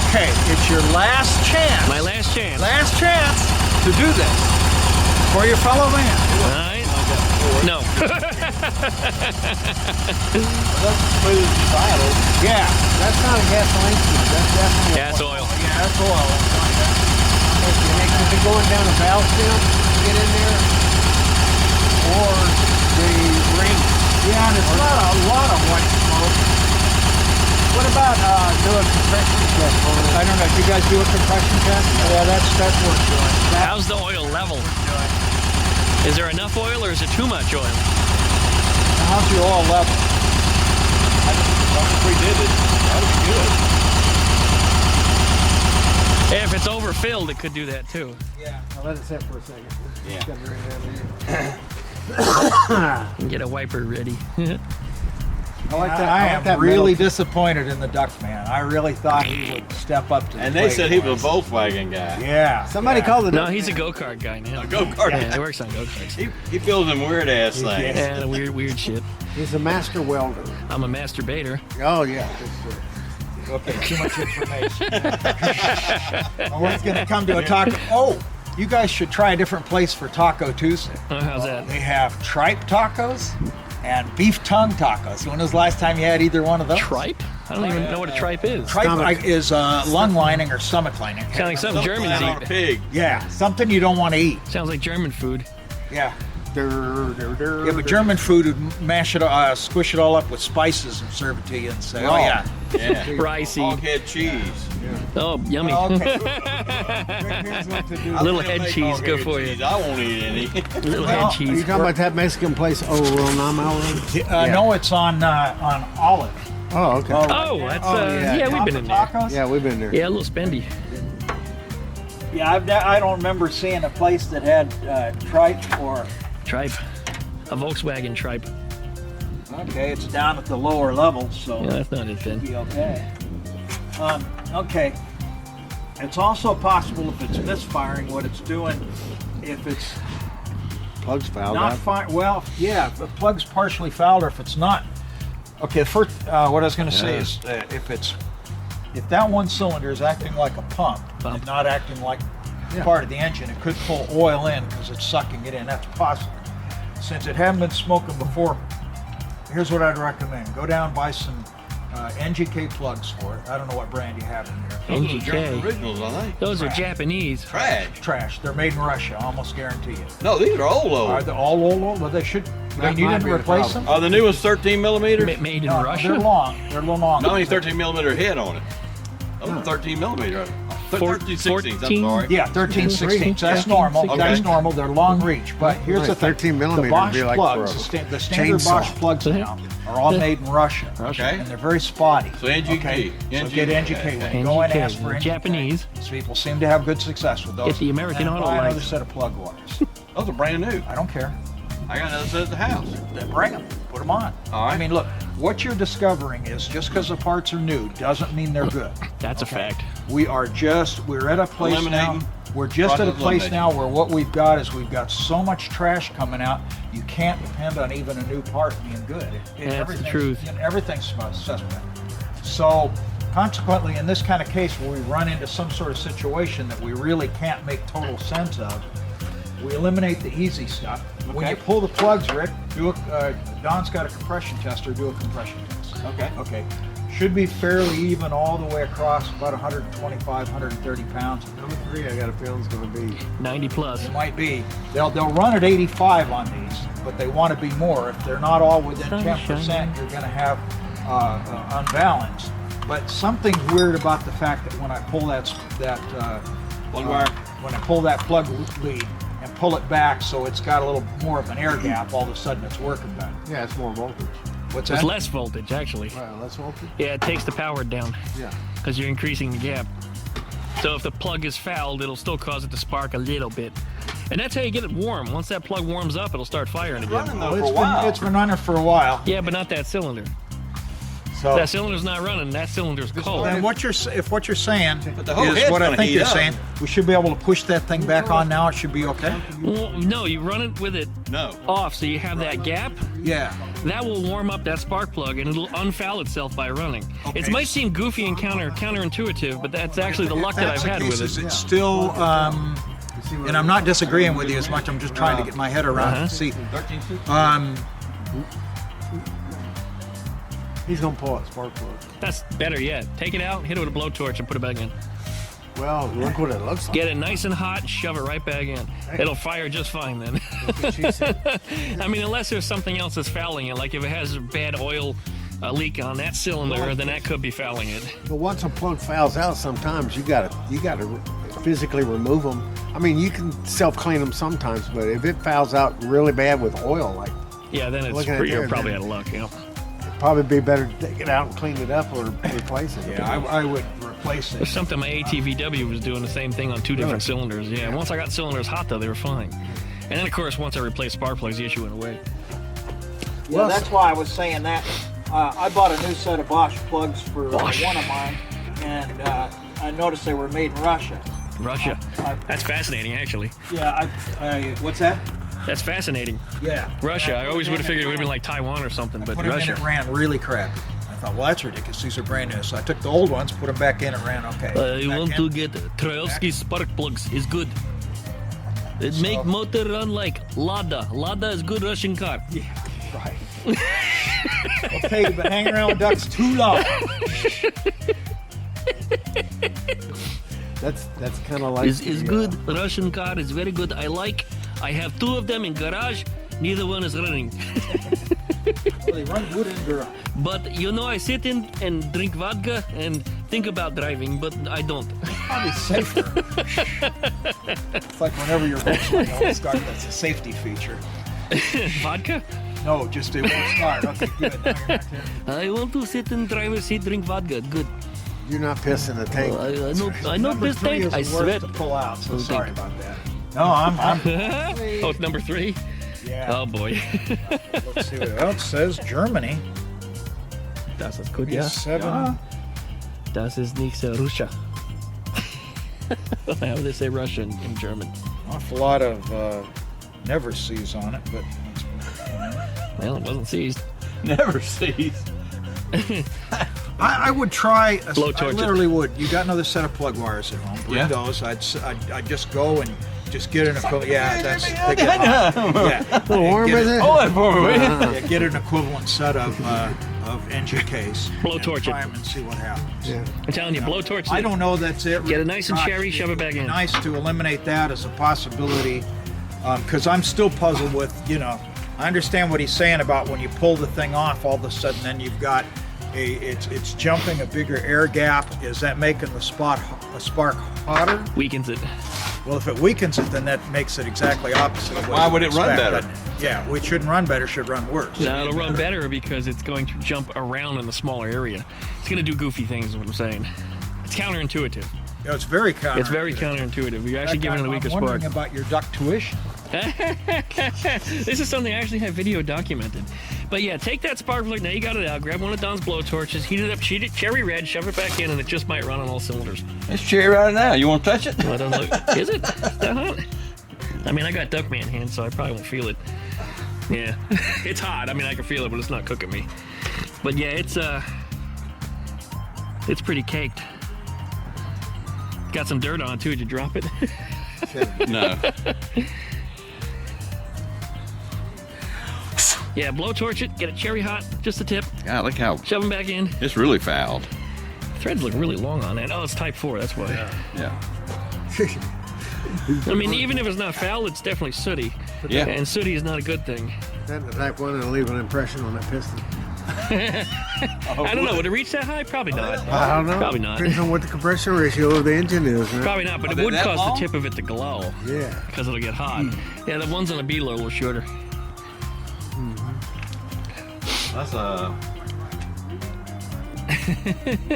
Okay, it's your last chance. My last chance. Last chance to do this for your fellow man. All right. No. That's smooth as idle. Yeah. That's not a gasoline smooth. That's definitely Gas oil. Yeah, that's oil. Is it going down a valve stem to get in there? Or the ring? Yeah, and it's not a lot of white smoke. What about doing compression test on it? I don't know. Do you guys do a compression test? Yeah, that's worth doing. How's the oil level? Is there enough oil or is it too much oil? How's your oil level? If we did it, that would be good. Yeah, if it's overfilled, it could do that too. Yeah. I'll let it sit for a second. Yeah. Get a wiper ready. I like that. I like am that really metal. disappointed in the Duckman. I really thought he would step up to the And they plate said he for was a us. Volkswagen guy. Yeah. Somebody yeah. called the No, Duckman. he's a go-kart guy now. A go-kart Yeah, guy. he works on go-karts. He feels them weird ass things. Yeah, weird shit. He's a master welder. I'm a masturbator. Oh yeah. Okay, too much information. Well, it's going to come to a taco. Oh, you guys should try a different place for Taco Tuesday. How's that? They have tripe tacos and beef tongue tacos. When was the last time you had either one of those? Tripe? I don't even know what a tripe is. Tripe is lung lining or stomach lining. Sounds like something Germans Something on a eat. pig. Yeah, something you don't want to eat. Sounds like German food. Yeah. Yeah, but German food would mash it, squish it all up with spices and serve it to you and say, oh yeah. Yeah. Ricey. Hog-head cheese. Oh, yummy. Okay. A little I head make cheese, go hog-head for you. cheese. I won't eat any. Little Well, head Are you cheese. talking about that Mexican place? Oh, well, No, it's on Olive. Oh, okay. Oh, that's yeah, we've been in there. Tacos? Yeah, we've been there. Yeah, a little spendy. Yeah, I don't remember seeing a place that had tripe or. Tripe. A Volkswagen tripe. Okay, it's down at the lower level, so Yeah, that's not it then. be okay. Okay. It's also possible if it's misfiring, what it's doing, if it's Plug's fouled not out. fire. Well, yeah, if the plug's partially fouled, or if it's not. Okay, first, what I was going to say is, if that one cylinder is acting like a pump. And not acting like part of the engine, it could pull oil in because it's sucking it in. That's possible. Since it hadn't been smoking before, here's what I'd recommend: go down, buy some NGK plugs for it. I don't know what brand you have in there. Those are German NGK. originals, I think. Those are Trash. Japanese. Trash. Trash. They're made in Russia. I almost guarantee you. No, these are old. Are they all old? Well, they should. That you might didn't be the replace problem. them? Are the newest 13 millimeters? Made in No, Russia. they're long. They're a little long. No, only 13 millimeter head on it. Oh, 13 millimeter. 13 16s, I'm 14? sorry. Yeah, 13, 16. So that's normal. Okay. That's normal. They're long reach. But here's the thing. 13 millimeter The Bosch would be like plugs, for a the standard chainsaw. Bosch plugs now are all made in Russia. Okay. And they're very spotty. So NGK. Okay? So get NGK. When you NGK, go and ask for NGK, Japanese. so people seem to have good success with those. Get the American And then Auto buy another Life. set of plug wires. Those are brand new. I don't care. I got another set at the house. Then bring them. Put them on. All right. I mean, look, what you're discovering is just because the parts are new doesn't mean they're good. That's a fact. We're at a place now. Eliminating. We're just at a Process place elimination. now where what we've got is we've got so much trash coming out, you can't depend on even a new part being good. That's the everything's- truth. Everything's suspect. So consequently, in this kind of case where we run into some sort of situation that we really can't make total sense of, We eliminate the easy stuff. When you pull the plugs, Rick, Don's got a compression tester, do a compression test. Okay. Okay. Should be fairly even all the way across, about 125, 130 pounds. Number 3, I got a feeling it's going to be 90 plus. It might be. They'll run at 85 on these, but they want to be more. If they're not all within 10%, you're going to have unbalance. But something weird about the fact that when I pull Plug wire. when I pull that plug lead and pull it back so it's got a little more of an air gap, all of a sudden it's working better. yeah, it's more voltage. What's It's that? less voltage, actually. Wow, less voltage. Yeah, it takes the power down Yeah. because you're increasing the gap. So if the plug is fouled, it'll still cause it to spark a little bit. And that's how you get it warm. Once that plug warms up, it'll start firing again. Running though for a while. It's been running for a while. Yeah, but not that cylinder. So That cylinder's not running. That cylinder's cold. and what you're saying But the whole is head's what I gonna think heat you're up. saying. We should be able to push that thing back on now. It should be okay. Well, no, you run it with it No. off, so you have that gap. Yeah. That will warm up that spark plug, and it'll unfoul itself by running. Okay. It might seem goofy and counterintuitive, but that's actually the luck that I've had with it. It's still, and I'm not disagreeing with you as much. I'm just trying to get my head around it. See, He's going to pull out spark plug. That's better yet. Take it out, hit it with a blowtorch, and put it back in. Well, look what it looks like. Get it nice and hot, shove it right back in. It'll fire just fine then. I mean, unless there's something else that's fouling it, like if it has a bad oil leak on that cylinder, then that could be fouling it. But once a plug fouls out, sometimes you gotta physically remove them. I mean, you can self-clean them sometimes, but if it fouls out really bad with oil, like, Yeah, then Looking at you're there, probably out then. of luck. You know? it'd probably be better to take it out and clean it up or replace it. yeah, I would replace There's it. something my ATVW was doing the same thing on 2 different cylinders. Yeah, once I got cylinders hot though, they were fine. And then of course, once I replaced spark plugs, the issue went away. Yeah, that's why I was saying that. I bought a new set of Bosch plugs for Bosch. one of mine, and I noticed they were made in Russia. Russia. That's fascinating, actually. Yeah, what's that? That's fascinating. Yeah. Russia. I always would have figured it would have been like Taiwan or something, but Put them in, Russia. it ran really crappy. I thought, well, that's ridiculous. These are brand new. So I took the old ones, put them back in, and ran okay. I Back want in. to get Troyovsky spark plugs. Is good. It make motor run like Lada. Lada is good Russian car. Yeah, right. Okay, you've been hanging around with ducks too long. That's kind of like Is the, good Russian car. Is very good. I like. I have 2 of them in garage. Neither one is running. Well, they run good in garage. But you know, I sit in and drink vodka and think about driving, but I don't. Probably safer. It's like whenever your Volkswagen won't start, that's a safety feature. Vodka? No, just it won't start. Okay, good. Now you're not kidding. I want to sit in driver's seat, drink vodka. Good. You're not pissing the tank. I know Number this 3 tank. is I the worst sweat. to pull out, so Oh, sorry thank- about that. No, I'm Oh, it's number 3? yeah. Oh boy. Let's see what else says. Germany. Das ist gut, ja. 7. Das ist nicht Russia. How do they say Russia in German? Awful lot of never sees on it, but Well, it wasn't seized. Never cease. I would try. Blowtorch I it. literally would. You got another set of plug wires at home. Bring Yeah. those. I'd just go and just get an equivalent. Yeah, that's Yeah. yeah. warm, Get is it? Hold that for me, will you? Yeah, get an equivalent set of engine case. Blowtorch and try it. 'em and see what happens. Yeah. I'm telling you, blowtorch. I don't know that's it. Get it nice and Gosh, cherry, shove it back in. Nice to eliminate that as a possibility, because I'm still puzzled with, I understand what he's saying about when you pull the thing off, all of a sudden then you've got it's jumping a bigger air gap. Is that making the spark hotter? Weakens it. Well, if it weakens it, then that makes it exactly opposite of what Why you would it run expect, better? doesn't it? Yeah, it shouldn't run better, should run worse. No, it'll run better because it's going to jump around in the smaller area. It's going to do goofy things, is what I'm saying. It's counterintuitive. It's very counterintuitive. It's very counterintuitive. You're actually giving it a weaker I'm wondering spark. about your duck tuition. This is something I actually have video documented. But yeah, take that spark plug, now you got it out, grab one of Don's blowtorches, heat it up, sheet it cherry red, shove it back in, and it just might run on all cylinders. It's cherry right now. You want to touch it? Well, it doesn't look, is it? That hot? I mean, I got Duckman hands, so I probably won't feel it. Yeah, it's hot. I mean, I can feel it, but it's not cooking me. But yeah, it's pretty caked. Got some dirt on it too. Did you drop it? No. Yeah, blowtorch it, get it cherry hot, just the tip. God, look how Shove them back in. it's really fouled. Threads look really long on that. Oh, it's type 4, that's why. Yeah. I mean, even if it's not foul, it's definitely sooty. Yeah. And sooty is not a good thing. That type 1 will leave an impression on that piston. I don't know, would it reach that high? Probably not. I don't know. Probably not. Depends on what the compression ratio of the engine is. Right? Probably not, but it they would that cause long? the tip of it to glow. Yeah. Because it'll get hot. Yeah, the ones on the Beetle are a little shorter. That's a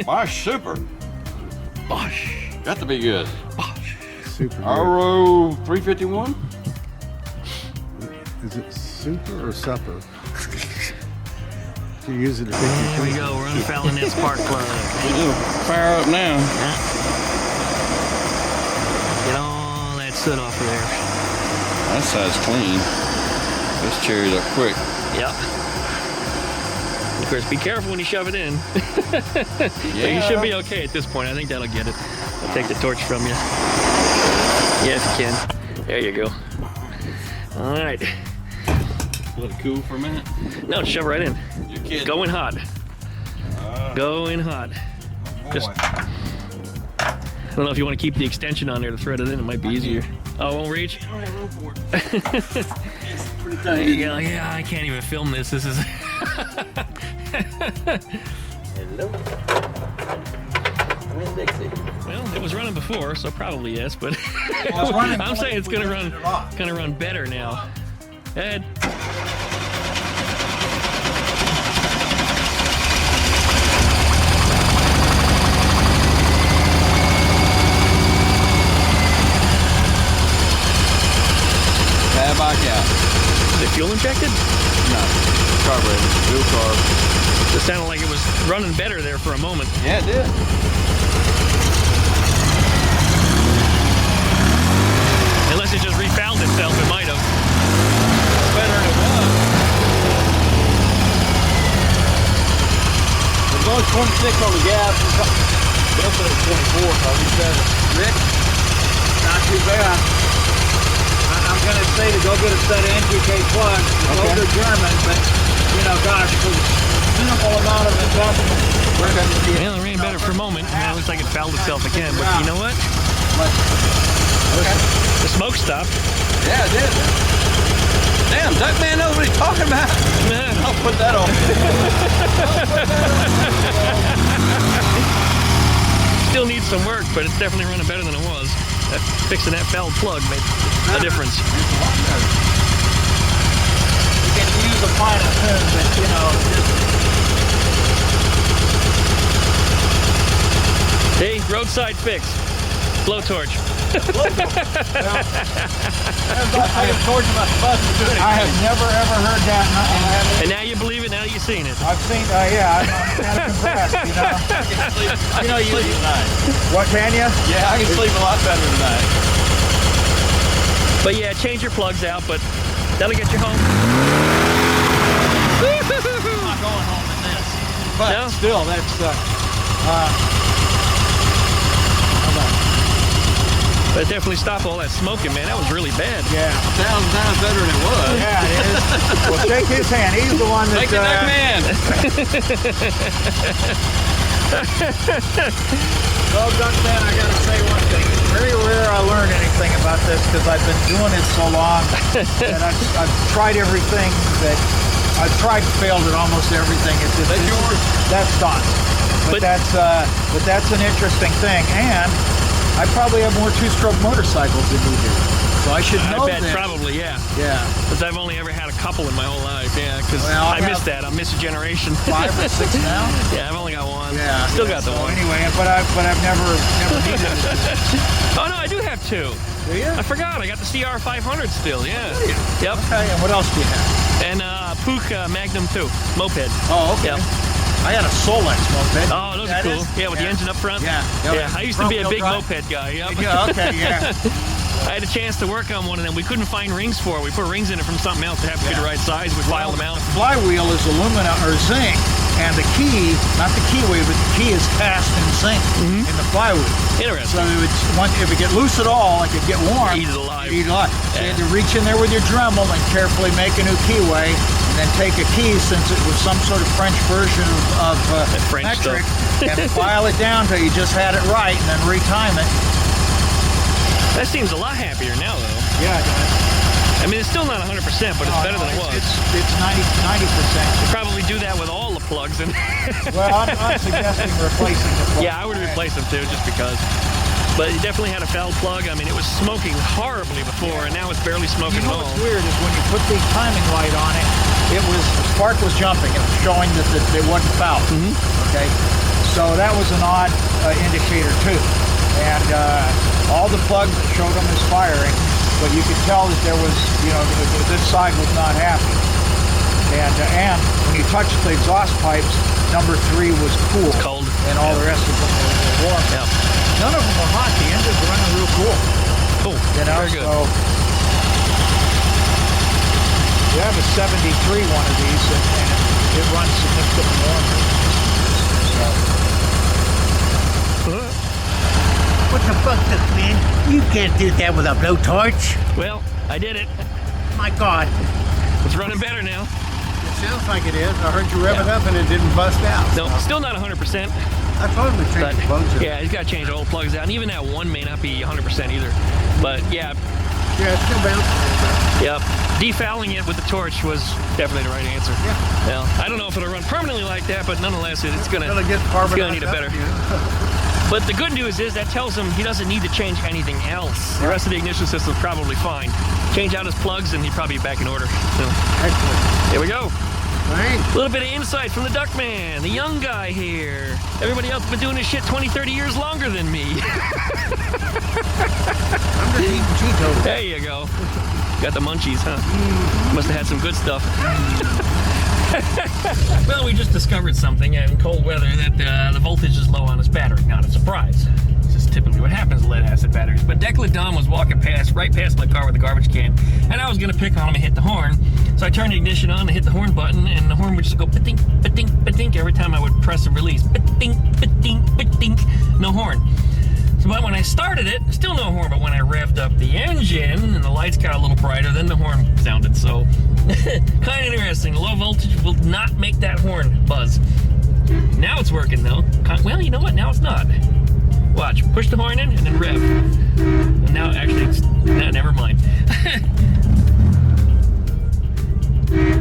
Bosch Super. Bosh. Got to be good. Bosh. Super. Good. RO 351. Is it super or supper? You use it to pick your Here we piston. go, we're unfouling that spark plug. It'll fire up now. Get all that soot off of there. That side's clean. This cherry's up quick. Yep. Of course, be careful when you shove it in. But you Yeah. should be okay at this point. I think that'll get it. I'll take the torch from you. Yeah, if you can. There you go. All right. Let it cool for a minute. No, shove right in. You're kidding. Going hot. Going hot. Just, I don't know if you want to keep the extension on there to thread it in. It might be easier. Oh, it won't reach? All right, roll for it. It's pretty There tight. you go. Yeah, I can't even film this. This is... Hello. I'm in Dixie. Well, it was running before, so probably yes, but Well, it's running I'm saying it's gonna run, it off. gonna run better now. Ed. Bad back out. Is it fuel injected? No. Carburetor. Dual carb. It sounded like it was running better there for a moment. Yeah, it did. Unless it just refouled itself, it might have. Better than it was. There's only 26 on the gas. They'll put it 24, so I'll be better. Rick, not too bad. I'm going to say to go get a set of NGK plugs. Those are German, but, you know, gosh, for minimal amount of investment. We're going to see Well, it ran better for a moment. It looks like it fouled itself again, but you know what? The smoke stopped. Yeah, it did. Damn, Duckman knows what he's talking about. I'll put that on. Still needs some work, but it's definitely running better than it was. Fixing that fouled plug made a difference. You can use a finer tune, but, you know, just Hey, roadside fix. Blowtorch. I have never ever heard that, And now you believe it, now you've seen it. I've seen, yeah, I'm kind of impressed, you know. You know, you sleep tonight. What, can you? Yeah, I can sleep a lot better tonight. But yeah, change your plugs out, but that'll get you home. I'm not going home in this. But No? still, that's, But it definitely stopped all that smoking, man. That was really bad. yeah. 1,000 times better than it was. Yeah, it is. Well, shake his hand. He's the one that, Thank you, Duckman. Well, Duckman, I gotta say one thing. It's very rare I learn anything about this because I've been doing it so long, and I've tried everything that I've tried and failed at almost everything. It's just, That's yours? That's done. But that's an interesting thing, and I probably have more two-stroke motorcycles than you do, so I should know I bet this. probably, yeah. Yeah, Because I've only ever had a couple in my whole life, yeah. Because Well, I I missed have that. I missed a generation. 5 or 6 now. Yeah, I've only got one. Yeah, Still got the so one. Anyway, but I've never needed it. Oh no, I do have two. Do you? I forgot. I got the CR 500 still. Yeah. Yep. Okay, and what else do you have? And Pook Magnum 2 moped. Oh, okay. Yep. I had a Solex moped. Oh, those That are cool. is- Yeah, with the engine up front. Yeah. Yeah. I used to be a big Front-wheel moped guy. Yep. drive. Yeah, okay, yeah. I had a chance to work on one of them. We couldn't find rings for it. We put rings in it from something else to have to be the right size. We filed them out. Flywheel is aluminum or zinc, and the key, not the keyway, but the key is cast in zinc in the flywheel. So Interesting. if it get loose at all, it could get warm. Eat it alive. Eat it alive. So you had to reach in there with your Dremel and carefully make a new keyway, and then take a key, since it was some sort of French version of French metric, stuff. and file it down till you just had it right, and then retime it. That seems a lot happier now, though. Yeah, it does. I mean, it's still not 100%, but it's better than it was. It's 90%. You probably do that with all the plugs. And Well, I'm suggesting replacing the plug. yeah, I would replace them too, just because. But it definitely had a foul plug. I mean, it was smoking horribly before, and now it's barely smoking You at know all. what's weird is when you put the timing light on it, the spark was jumping. It was showing that it wasn't foul. Okay, so that was an odd indicator too. And all the plugs showed them as firing, but you could tell that there was, this side was not happy. And when you touched the exhaust pipes, number 3 was cool. It's cold. And all the rest of them were warm. Yeah. None of them were hot. The engines were running real cool. Cool. Very good. So we have a 73 one of these, and it runs significantly warmer. What the fuck, man? You can't do that with a blowtorch. Well, I did it. My God. It's running better now. It sounds like it is. I heard you rev it up and it didn't bust out. No, still not 100%. I thought we But changed the plugs. yeah, he's got to change all the plugs out. And even that one may not be 100% either. But yeah, Yeah, it's still bouncing. yep. Defouling it with the torch was definitely the right answer. Yeah. Well, I don't know if it'll run permanently like that, but nonetheless, it's gonna Get it's gonna need carbonized it better. up, you know? But the good news is that tells him he doesn't need to change anything else. The rest of the ignition system's probably fine. Change out his plugs and he'd probably be back in order. So, Excellent. here we go. Thanks. A little bit of insight from the Duckman, the young guy here. Everybody else has been doing this shit 20, 30 years longer than me. I'm just eating Cheetos. There you go. Got the munchies, huh? Must have had some good stuff. Well, we just discovered something in cold weather that the voltage is low on his battery. Not a surprise. This is typically what happens with lead-acid batteries. But Declan Don was walking right past my car with a garbage can, and I was going to pick on him and hit the horn. So I turned the ignition on and hit the horn button, and the horn would just go ba-dink, ba-dink, ba-dink every time I would press the release. Ba-dink, ba-dink, ba-dink. No horn. So, but when I started it, still no horn. But when I revved up the engine and the lights got a little brighter, then the horn sounded. So, kind of interesting. Low voltage will not make that horn buzz. Now it's working though. Well, you know what? Now it's not. Watch. Push the horn in and then rev. And now, actually, it's never mind.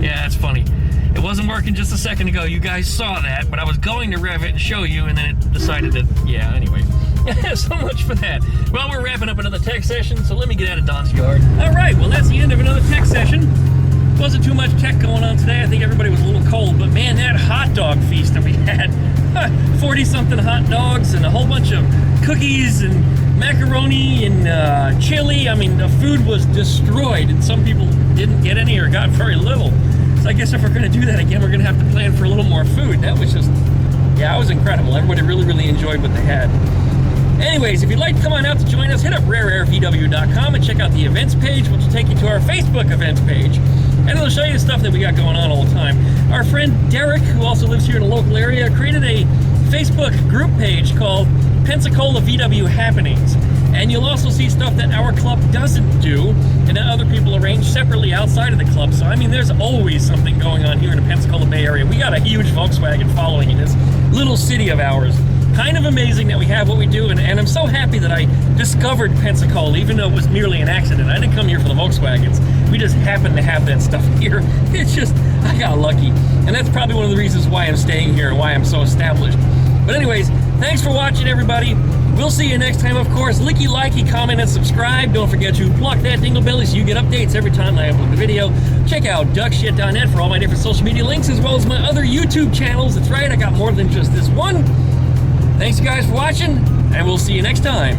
Yeah, that's funny. It wasn't working just a second ago. You guys saw that, but I was going to rev it and show you, and then it decided that, yeah, anyway. So much for that. Well, we're wrapping up another tech session, so let me get out of Don's yard. All right, well, that's the end of another tech session. Wasn't too much tech going on today. I think everybody was a little cold, but man, that hot dog feast that we had, 40-something hot dogs and a whole bunch of cookies and macaroni and chili. I mean, the food was destroyed, and some people didn't get any or got very little. So I guess if we're going to do that again, we're going to have to plan for a little more food. That was just, yeah, it was incredible. Everybody really, really enjoyed what they had. Anyways, if you'd like to come on out to join us, hit up rareairvw.com and check out the events page, which will take you to our Facebook events page. And it'll show you the stuff that we got going on all the time. Our friend Derek, who also lives here in the local area, created a Facebook group page called Pensacola VW Happenings. And you'll also see stuff that our club doesn't do and that other people arrange separately outside of the club. So, I mean, there's always something going on here in the Pensacola Bay Area. We got a huge Volkswagen following in this little city of ours. Kind of amazing that we have what we do, and I'm so happy that I discovered Pensacola, even though it was merely an accident. I didn't come here for the Volkswagens. We just happened to have that stuff here. It's just, I got lucky. And that's probably one of the reasons why I'm staying here and why I'm so established. But anyways, thanks for watching, everybody. We'll see you next time, of course. Licky, likey, comment, and subscribe. Don't forget to pluck that dingle belly so you get updates every time I upload the video. Check out duckshit.net for all my different social media links, as well as my other YouTube channels. That's right, I got more than just this one. Thanks, guys, for watching, and we'll see you next time.